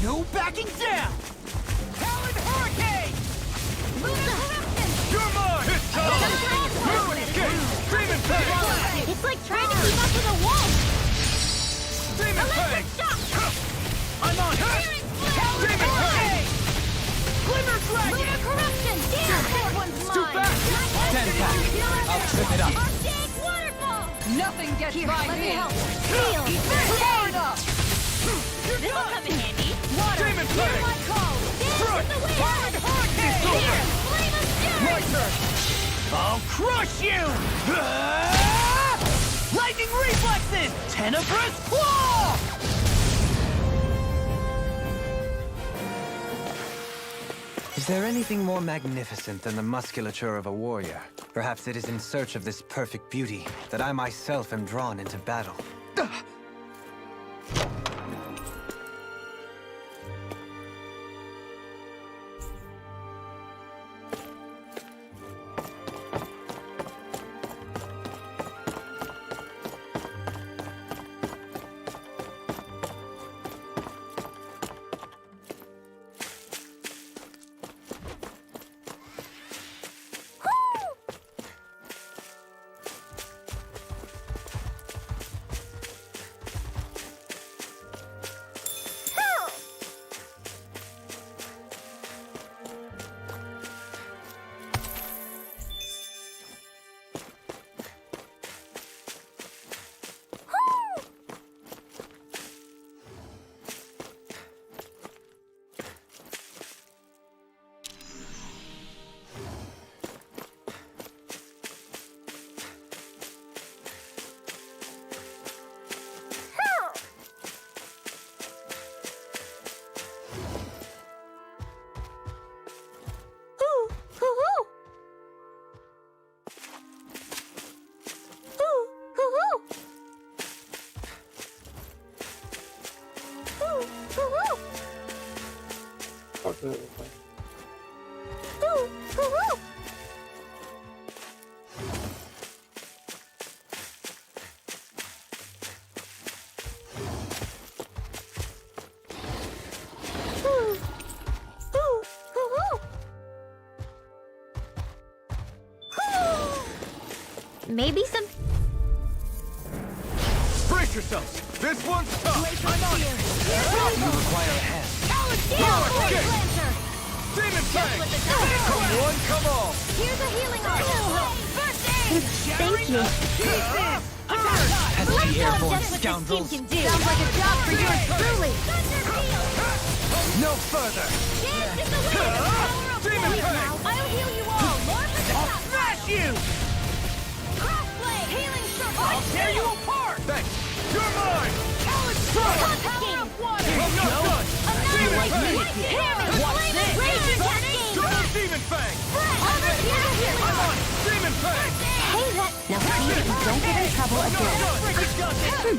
No backing down! Talon Hurricane! You're mine! It's time! No escape! Demon Fang! It's like trying to keep up with a wolf! Demon Electric Fang! shock! I'm on it! Demon Fang! Glimmer Dragon! Lunar corruption! Damn, that one's Too mine! fast! Stand back. I'll trip it up. Arctic waterfall! Nothing gets by Let me me. help! Seal! Far enough! This'll come in handy! Water! Demon Hear Fang! my call! Dance in the wind! Talon Hurricane! Here! Flame of My fury! turn! I'll crush you! Ah! Lightning reflexes! Tenebrous claw! Is there anything more magnificent than the musculature of a warrior? Perhaps it is in search of this perfect beauty that I myself am drawn into battle. Talk to that real quick. Maybe some. Brace yourselves! This one's tough! I'm on it! You require a hand. Demon Fang! Come one, come all! Here's a healing art. First aid. Thank you. Pesky airborne That's what scoundrels. this team can do. Sounds like a job for yours truly. No further! Dance is the way to the power of Demon will. Fang! I'll heal you all. More for the top. Smash you! Crossblade. Healing circle. I'll tear you apart! Thanks! You're mine! Power of water. I'm not done! Demon Fang! Watch this. Raging cascade. Double Demon Fang! I'm on it! Demon Fang! Hey, that. Now see that you don't get in trouble I'm again. not done!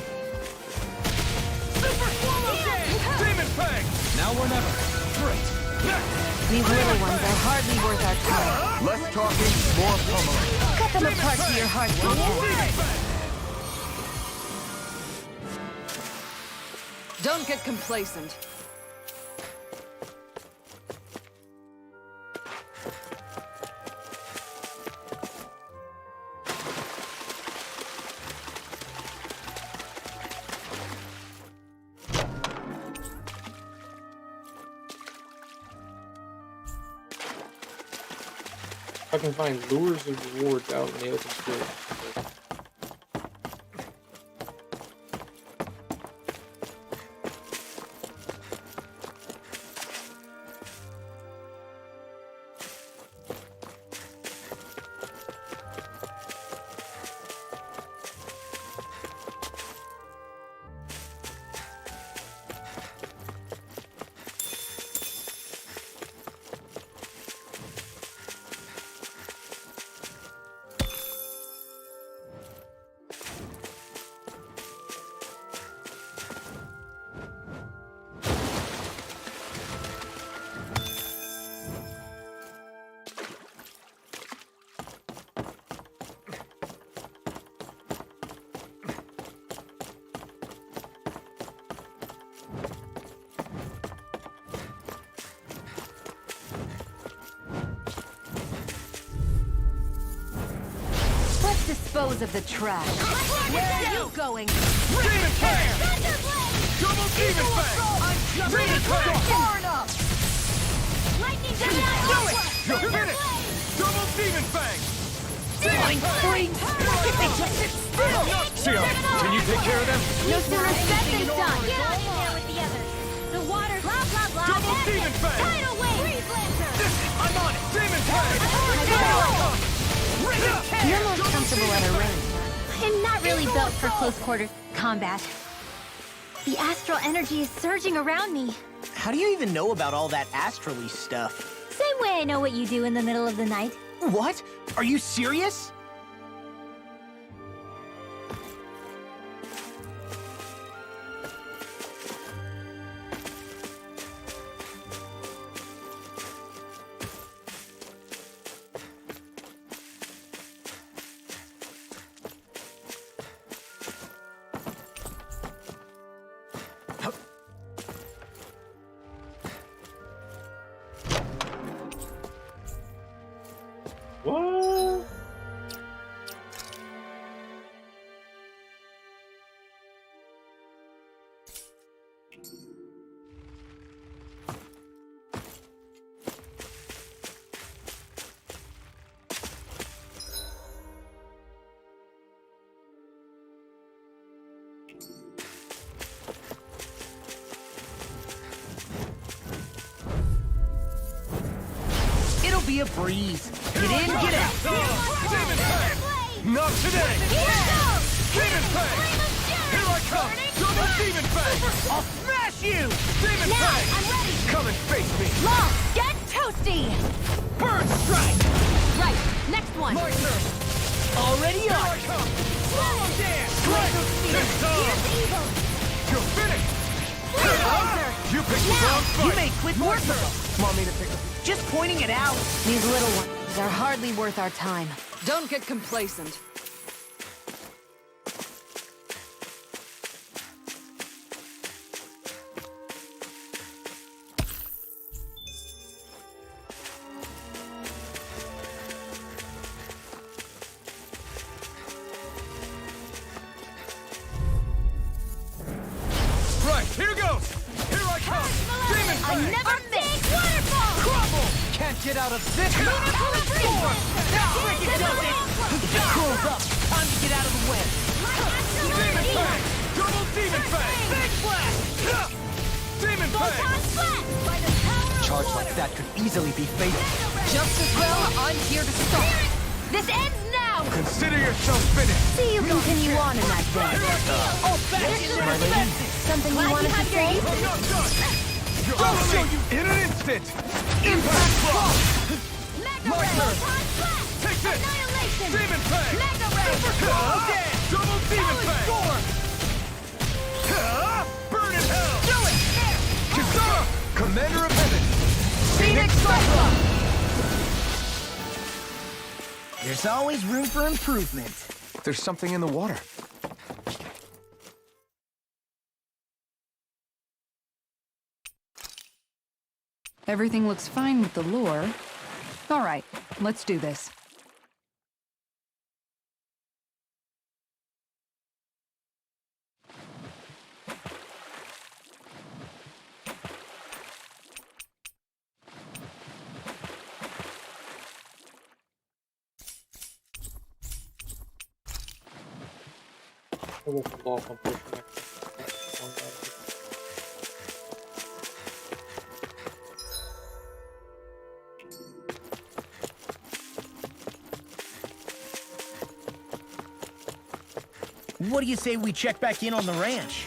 Super Swallow Dance! Demon Fang! Now or never. Great! These little ones are hardly worth our time. Less talking, more pummeling. Cut them apart to your heart's content. Don't get complacent. I can find lures and rewards out in the open field. Let's dispose of the trash. Where are you going? Demon Fang! Double Demon Fang! Demon Fang! Far enough. Lightning Do it! You're finished! Double Demon Fang! Demon Fang! Sion, can you take care of them? No sooner said than done. Get out in there with the others. The water, blah, blah, blah. Double That's Demon it. Fang! Tidal wave. Freeze Lancer. I'm on it! Demon Fang! You're most comfortable at a range. I'm not really built for close quarter combat. The astral energy is surging around me. How do you even know about all that astrally stuff? Same way I know what you do in the middle of the night. What? Are you serious? What? It'll be a breeze. Get in, get out. Demon Fang! Not today! Demon Fang! Here I come! Double Demon Fang! I'll smash you! Demon Fang! I'm ready. Come and face me! Long, get toasty. Bird Strike! Right, next one. My turn! Already Here on. I come! Swallow Dance! Great! This time! Here's evil. You're finished! Freeze Lancer. picked the wrong fight! You made quick work of them! Want me to pick up? Just pointing it out! These little ones are hardly worth our time. Don't get complacent. Right, here goes! Here I come! Demon I Fang! never miss! Waterfall! Crumble! Can't get out of this! Form! Freaking does it! If it cools up, time to get out of the way! Demon Fang! Double Demon Fang! Big Blast! Demon Fang! By the power of Charge water! like that could easily be fatal. Just as well, I'm here to stop. This ends now! Consider yourself finished! See you continue on in that vein. Oh, back into my lady! Something you wanted to say? I'm not done! I'll show you in an instant! Impact Block! Mega My Ray! turn. Proton Blast! Take this! Annihilation! Demon Fang! Mega Ray! Double Demon Fang! Burn in hell! Do it! Kisara! Commander of Heaven! Phoenix Cyclops! There's always room for improvement. There's something in the water. Everything looks fine with the lure. All right, let's do this. What do you say we check back in on the ranch?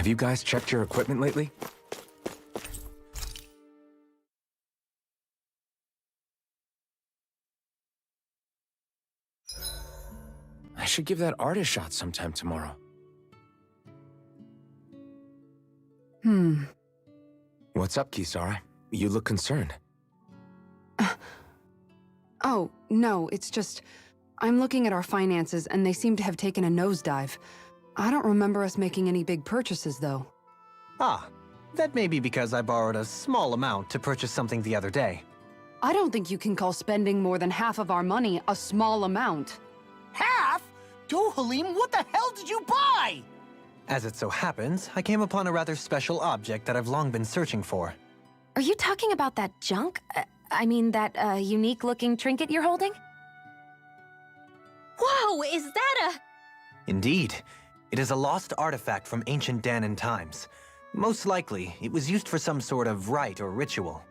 Have you guys checked your equipment lately? I should give that art a shot sometime tomorrow. What's up, Kisara? You look concerned. Oh, no, it's just... I'm looking at our finances and they seem to have taken a nosedive. I don't remember us making any big purchases, though. Ah, that may be because I borrowed a small amount to purchase something the other day. I don't think you can call spending more than half of our money a small amount. Half? Dohalim, what the hell did you buy? As it so happens, I came upon a rather special object that I've long been searching for. Are you talking about that junk? I mean, that unique-looking trinket you're holding? Whoa, is that Indeed. It is a lost artifact from ancient Dahnan times. Most likely, it was used for some sort of rite or ritual.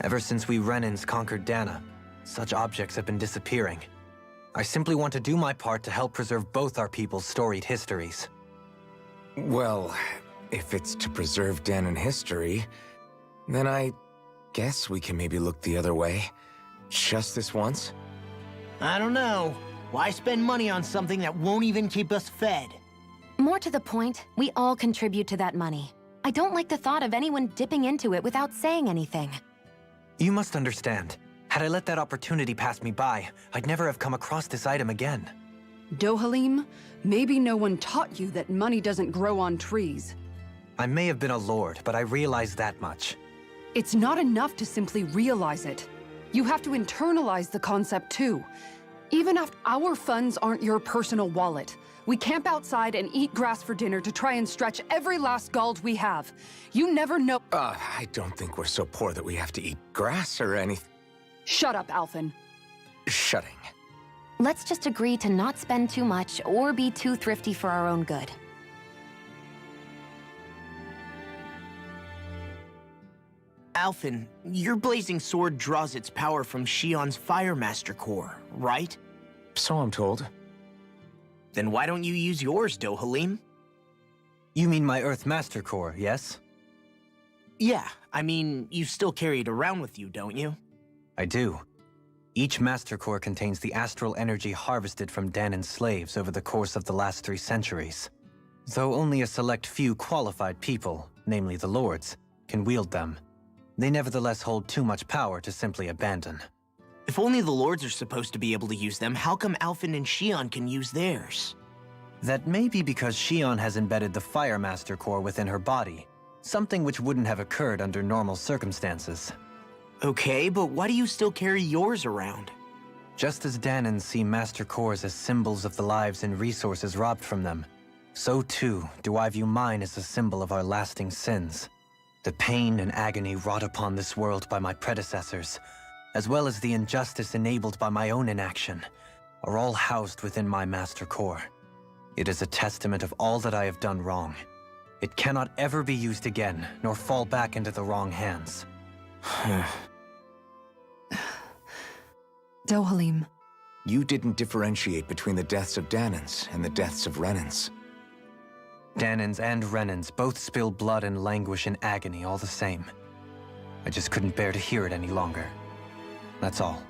Ever since we Renans conquered Dahna, such objects have been disappearing. I simply want to do my part to help preserve both our people's storied histories. Well, if it's to preserve Dahnan history, then I guess we can maybe look the other way. Just this once? I don't know. Why spend money on something that won't even keep us fed? More to the point, we all contribute to that money. I don't like the thought of anyone dipping into it without saying anything. You must understand. Had I let that opportunity pass me by, I'd never have come across this item again. Dohalim, maybe no one taught you that money doesn't grow on trees. I may have been a lord, but I realize that much. It's not enough to simply realize it. You have to internalize the concept too. Even if our funds aren't your personal wallet, we camp outside and eat grass for dinner to try and stretch every last gold we have. You never know— I don't think we're so poor that we have to eat grass or anything. Shut up, Alphen. Shutting. Let's just agree to not spend too much or be too thrifty for our own good. Alphen, your blazing sword draws its power from Shion's Firemaster core, right? So I'm told. Then why don't you use yours, Dohalim? You mean my Earth Master Core, yes? Yeah, I mean, you still carry it around with you, don't you? I do. Each Master Core contains the astral energy harvested from Dahnan's slaves over the course of the last 3 centuries. Though only a select few qualified people, namely the Lords, can wield them, they nevertheless hold too much power to simply abandon. If only the Lords are supposed to be able to use them, how come Alphen and Shion can use theirs? That may be because Shion has embedded the Firemaster Core within her body, something which wouldn't have occurred under normal circumstances. Okay, but why do you still carry yours around? Just as Dahnans see Master Cores as symbols of the lives and resources robbed from them, so too do I view mine as a symbol of our lasting sins. The pain and agony wrought upon this world by my predecessors, as well as the injustice enabled by my own inaction, are all housed within my Master Core. It is a testament of all that I have done wrong. It cannot ever be used again, nor fall back into the wrong hands. Dohalim. You didn't differentiate between the deaths of Dahnans and the deaths of Renans. Dahnans and Renans both spill blood and languish in agony all the same. I just couldn't bear to hear it any longer. That's all.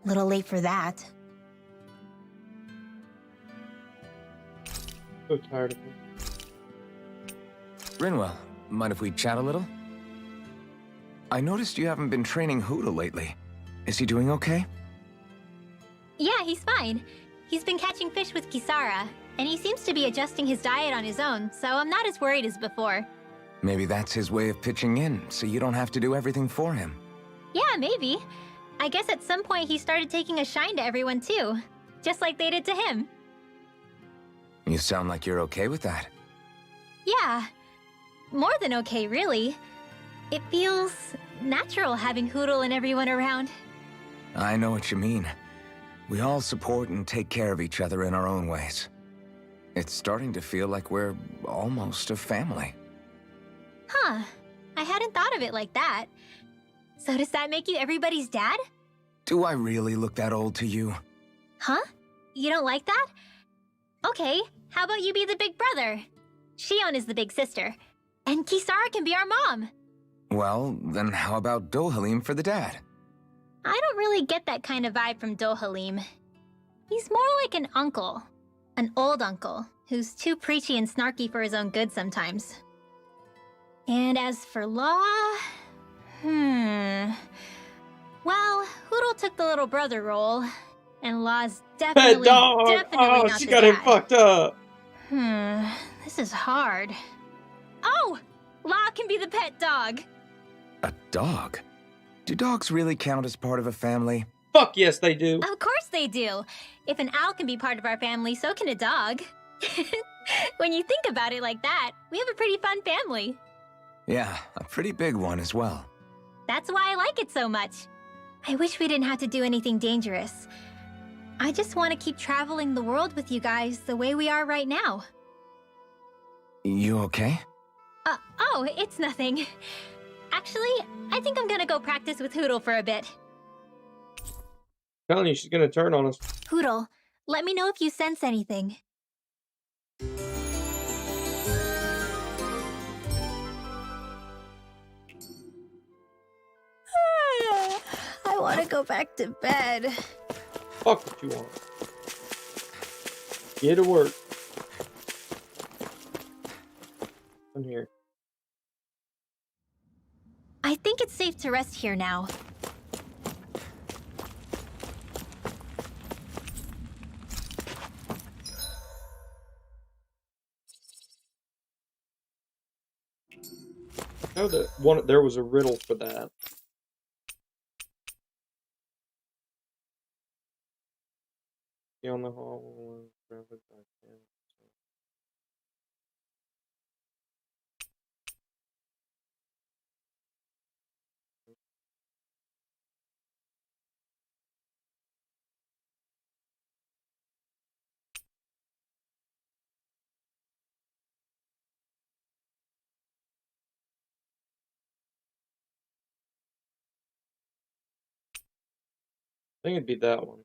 Little late for that. So tired of him. Rinwell, mind if we chat a little? I noticed you haven't been training Huda lately. Is he doing okay? Yeah, he's fine. He's been catching fish with Kisara, and he seems to be adjusting his diet on his own, so I'm not as worried as before. Maybe that's his way of pitching in, so you don't have to do everything for him. Yeah, maybe. I guess at some point he started taking a shine to everyone too, just like they did to him. You sound like you're okay with that. Yeah. More than okay, really. It feels natural having Hootle and everyone around. I know what you mean. We all support and take care of each other in our own ways. It's starting to feel like we're almost a family. Huh. I hadn't thought of it like that. So does that make you everybody's dad? Do I really look that old to you? Huh? You don't like that? Okay, how about you be the big brother? Shion is the big sister. And Kisara can be our mom. Well, then how about Dohalim for the dad? I don't really get that kind of vibe from Dohalim. He's more like an uncle. An old uncle, who's too preachy and snarky for his own good sometimes. And as for Law... Well, Hootle took the little brother role, and Law's definitely, definitely Oh, not she the got dad. him fucked up. This is hard. Oh! Law can be the pet dog. A dog? Do dogs really count as part of a family? Fuck yes, they do. Of course they do. If an owl can be part of our family, so can a dog. When you think about it like that, we have a pretty fun family. Yeah, a pretty big one as well. That's why I like it so much. I wish we didn't have to do anything dangerous. I just want to keep traveling the world with you guys the way we are right now. You okay? Oh, it's nothing. Actually, I think I'm gonna go practice with Hootle for a bit. I'm telling you, she's gonna turn on us. Hootle, let me know if you sense anything. I want to go back to bed. Fuck what you want. Get to work. I'm here. I think it's safe to rest here now. I know that there was a riddle for that. On the hall. I think it'd be that one.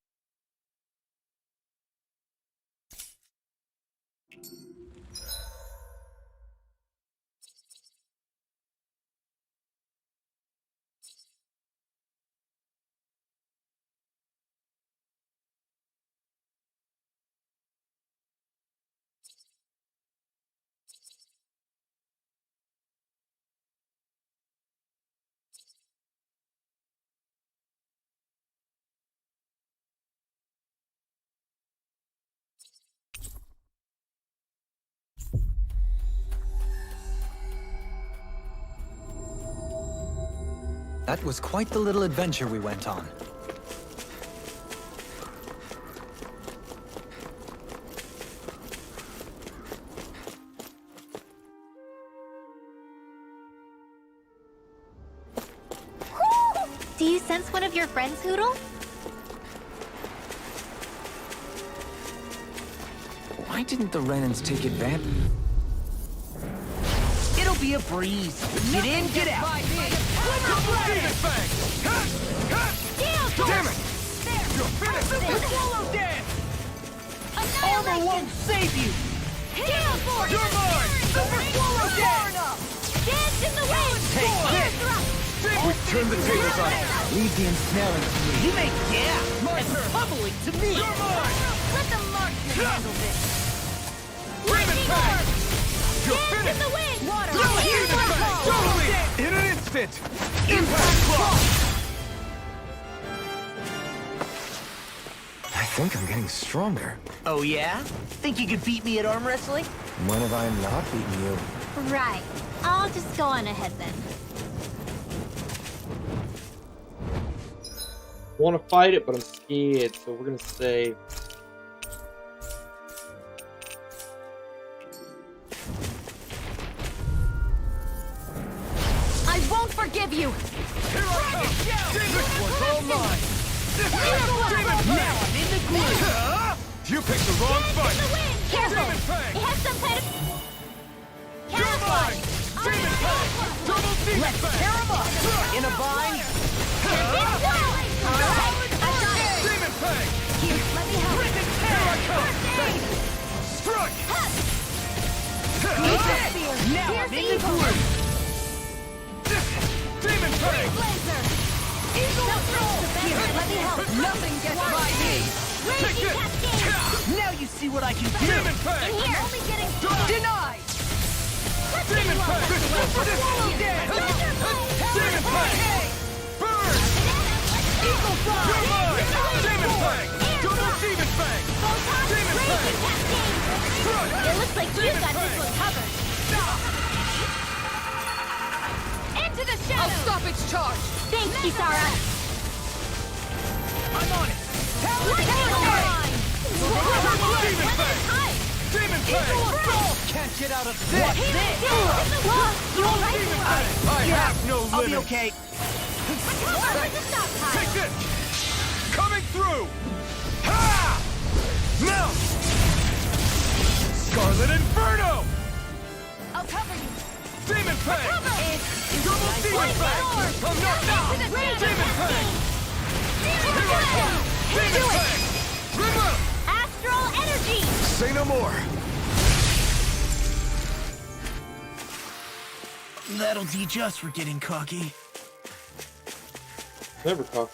That was quite the little adventure we went on. Do you sense one of your friends, Hootle? Why didn't the Renans take advantage? It'll be a breeze. Get in, get out. Damn it! You're finished! Super Swallow Dance! Armor won't save you! You're mine! Super Swallow Dance! Dance in the wind! Take this! We turn the tables on. Leave the ensnaring to me. You make gas and bubbling to me. You're mine! Let the marksman handle this! Lightning Bang! You're Dance in finished! the wind! Water! Totally! In an instant! Impact Block! I think I'm getting stronger. Oh yeah? Think you could beat me at arm wrestling? When have I not beaten you? Right. I'll just go on ahead then. Want to fight it, but I'm scared, so we're gonna save. I won't forgive you! Here I come! This one's all mine! Now I'm in the groove! You picked the wrong fight! Careful! Demon Fang! It has some kind of... You're mine! Demon Fang! Double Demon Let's Fang! tear 'em up! In a bind? Alright, I got it! Demon Fang! Here, let me help. Rip and tear! Nothing gets by me! Raging Cascade! Now you see what I can do! Demon Fang! In here! Only getting Denied! Demon Fang! Swallow dead! Demon Fang! Burn! Eagle fly! You're mine! Demon Fang! Double Demon Fang! Demon Fang! Crush! It looks like you got this one covered. Into the shadows! I'll stop its charge! Thanks, Kisara! I'm on it! Demon Fang! Demon Fang! Can't get out of this! What's this? You alright? Demon Fang! I have no limit! I'll be okay. Take this! Coming through! Ha! Now! Scarlet Inferno! I'll cover you. Demon Fang! Double Demon Fang! I'm not now! Demon Fang! Here I come! Demon Fang! Remove! Astral energy! Say no more. That'll teach us for getting cocky. Never talk.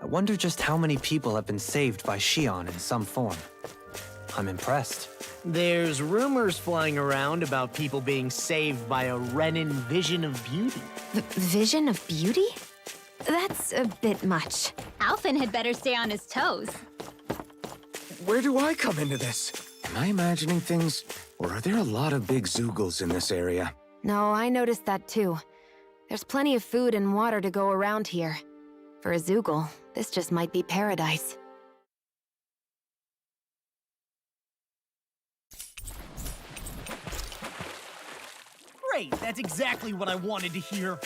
I wonder just how many people have been saved by Shion in some form. I'm impressed. There's rumors flying around about people being saved by a Renin vision of beauty. Vision of beauty? That's a bit much. Alphen had better stay on his toes. Where do I come into this? Am I imagining things, or are there a lot of big Zoogles in this area? No, I noticed that too. There's plenty of food and water to go around here. For a Zoogle, this just might be paradise. Great, that's exactly what I wanted to hear.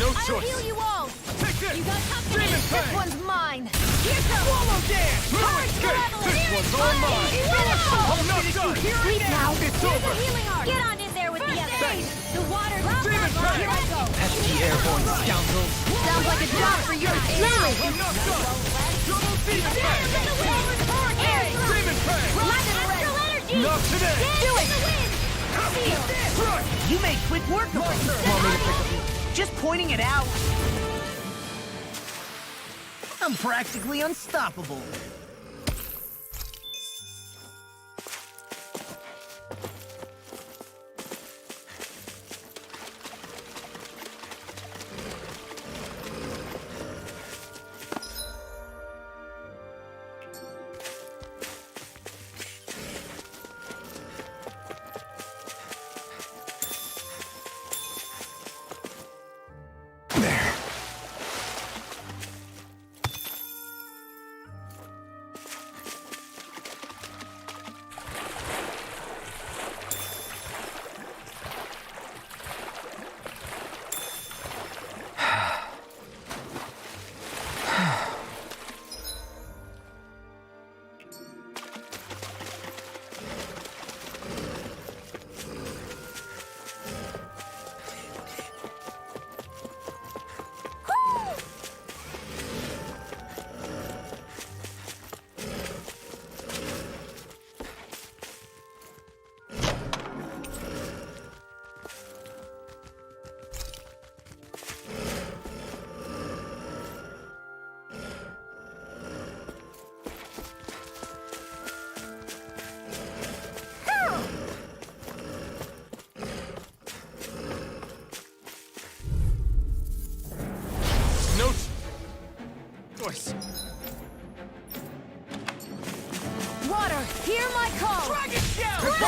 No I'll choice! heal you all! Take this! You got company! Demon This Fang! one's mine! Here comes! Swallow dance! Escape! This one's all mine! I'm not done! Sleep now! It's Here's over! a healing art! Get on in there with the others! The water's Demon Fang! Here I go! Pesky airborne scoundrels. Sounds like a job for your team! I'm not done! Double Demon Fang! Demon Fang! Astral energy! Not today! Do it! Crush! You made quick work of it. Want me to pick up? Just pointing it out. I'm practically unstoppable.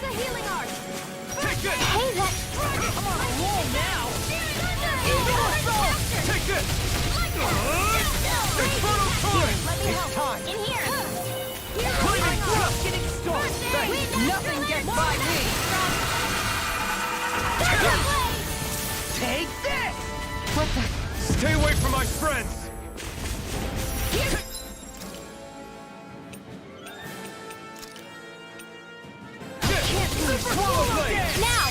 Here's a healing art. Take this! Hey, that... I'm on a roll now! Take this! Infernal Torrent! It's time. In here. Flaming Thrust! Nothing gets by me. Take this! What the? Stay away from my friends! Now.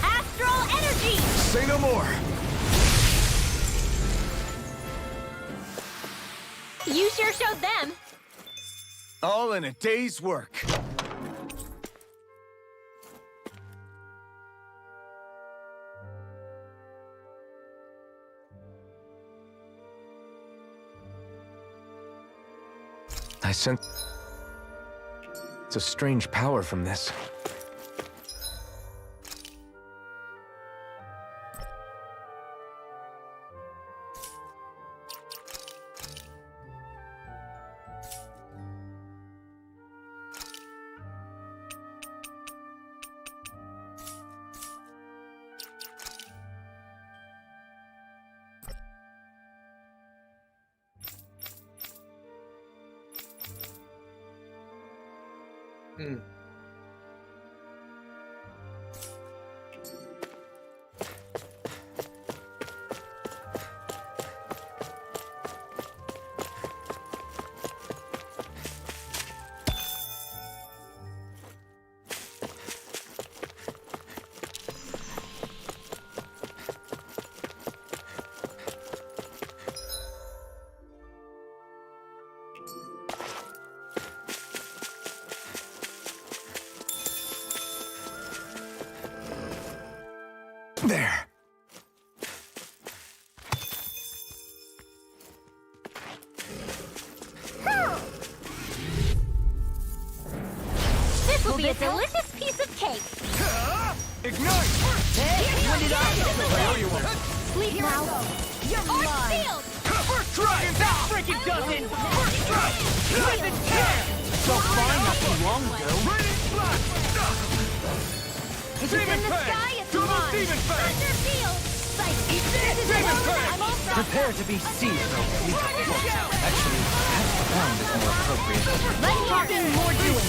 Astral energy. Say no more! You sure showed them. All in a day's work. I sense a strange power from this. There. This will be a delicious piece of cake. Ignite! Sleep now. You're mine. First try! That freaking doesn't! First try! Doesn't care! So fine not too long ago. Raining blast! If it's in the sky, it's mine. Demon Fang! Thunder field. Eat this! Demon Fang! I'm all set. Prepare to be seized, though. Actually, half-bound is more appropriate. Let's talking more doing.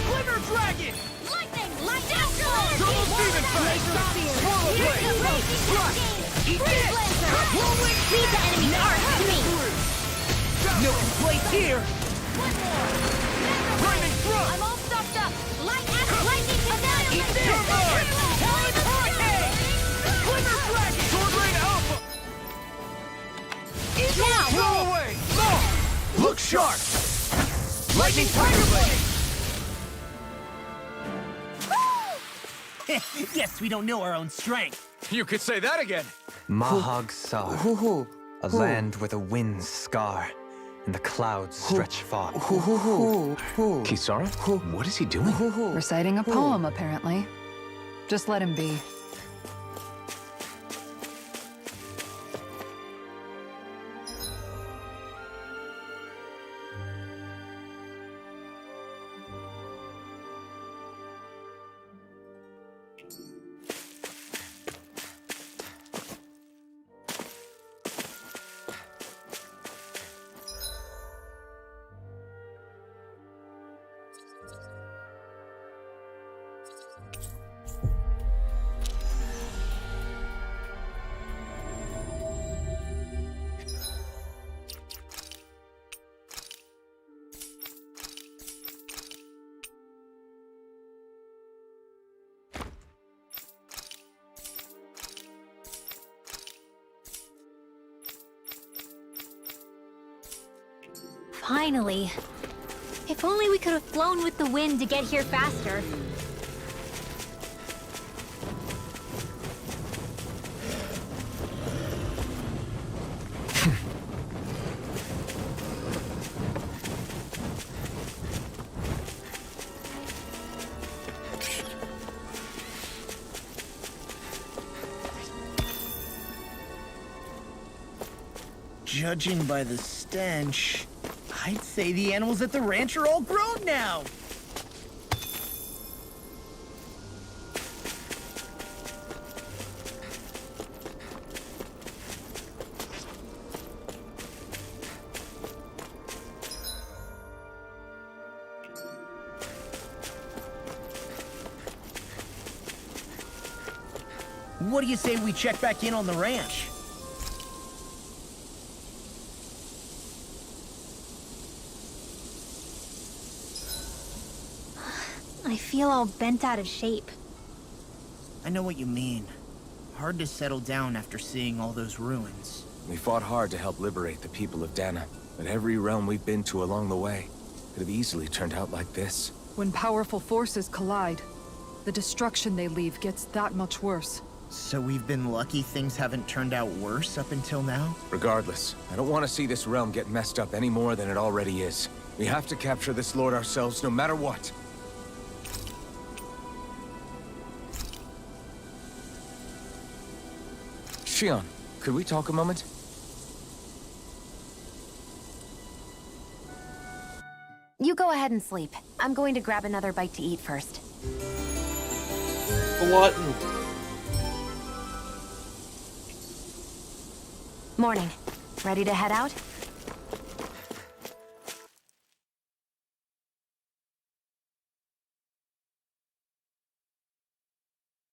Glimmer Dragon! Lightning, light astral energy. Double Demon Fang! Swallow Blade! Eat this. Lead the enemy's arc to me. No complaints here! Raining Thrust! I'm all stuffed up. Light astral lightning Eat annihilation. this! Time Hurricane! Glimmer Dragon! Sword Rain Alpha! Now. Throw away! Long! Look sharp! Lightning Tiger Blade! Yes, we don't know our own strength. You could say that again! Mahag Sar, a land where the winds scar and the clouds stretch far. Kisara? What is he doing? Reciting a poem, apparently. Just let him be. Finally. If only we could have flown with the wind to get here faster. Judging by the stench, I'd say the animals at the ranch are all grown now. What do you say we check back in on the ranch? I feel all bent out of shape. I know what you mean. Hard to settle down after seeing all those ruins. We fought hard to help liberate the people of Dana, but every realm we've been to along the way could have easily turned out like this. When powerful forces collide, the destruction they leave gets that much worse. So we've been lucky things haven't turned out worse up until now? Regardless, I don't want to see this realm get messed up any more than it already is. We have to capture this lord ourselves, no matter what. Shion, could we talk a moment? You go ahead and sleep. I'm going to grab another bite to eat first. Glutton. Morning. Ready to head out?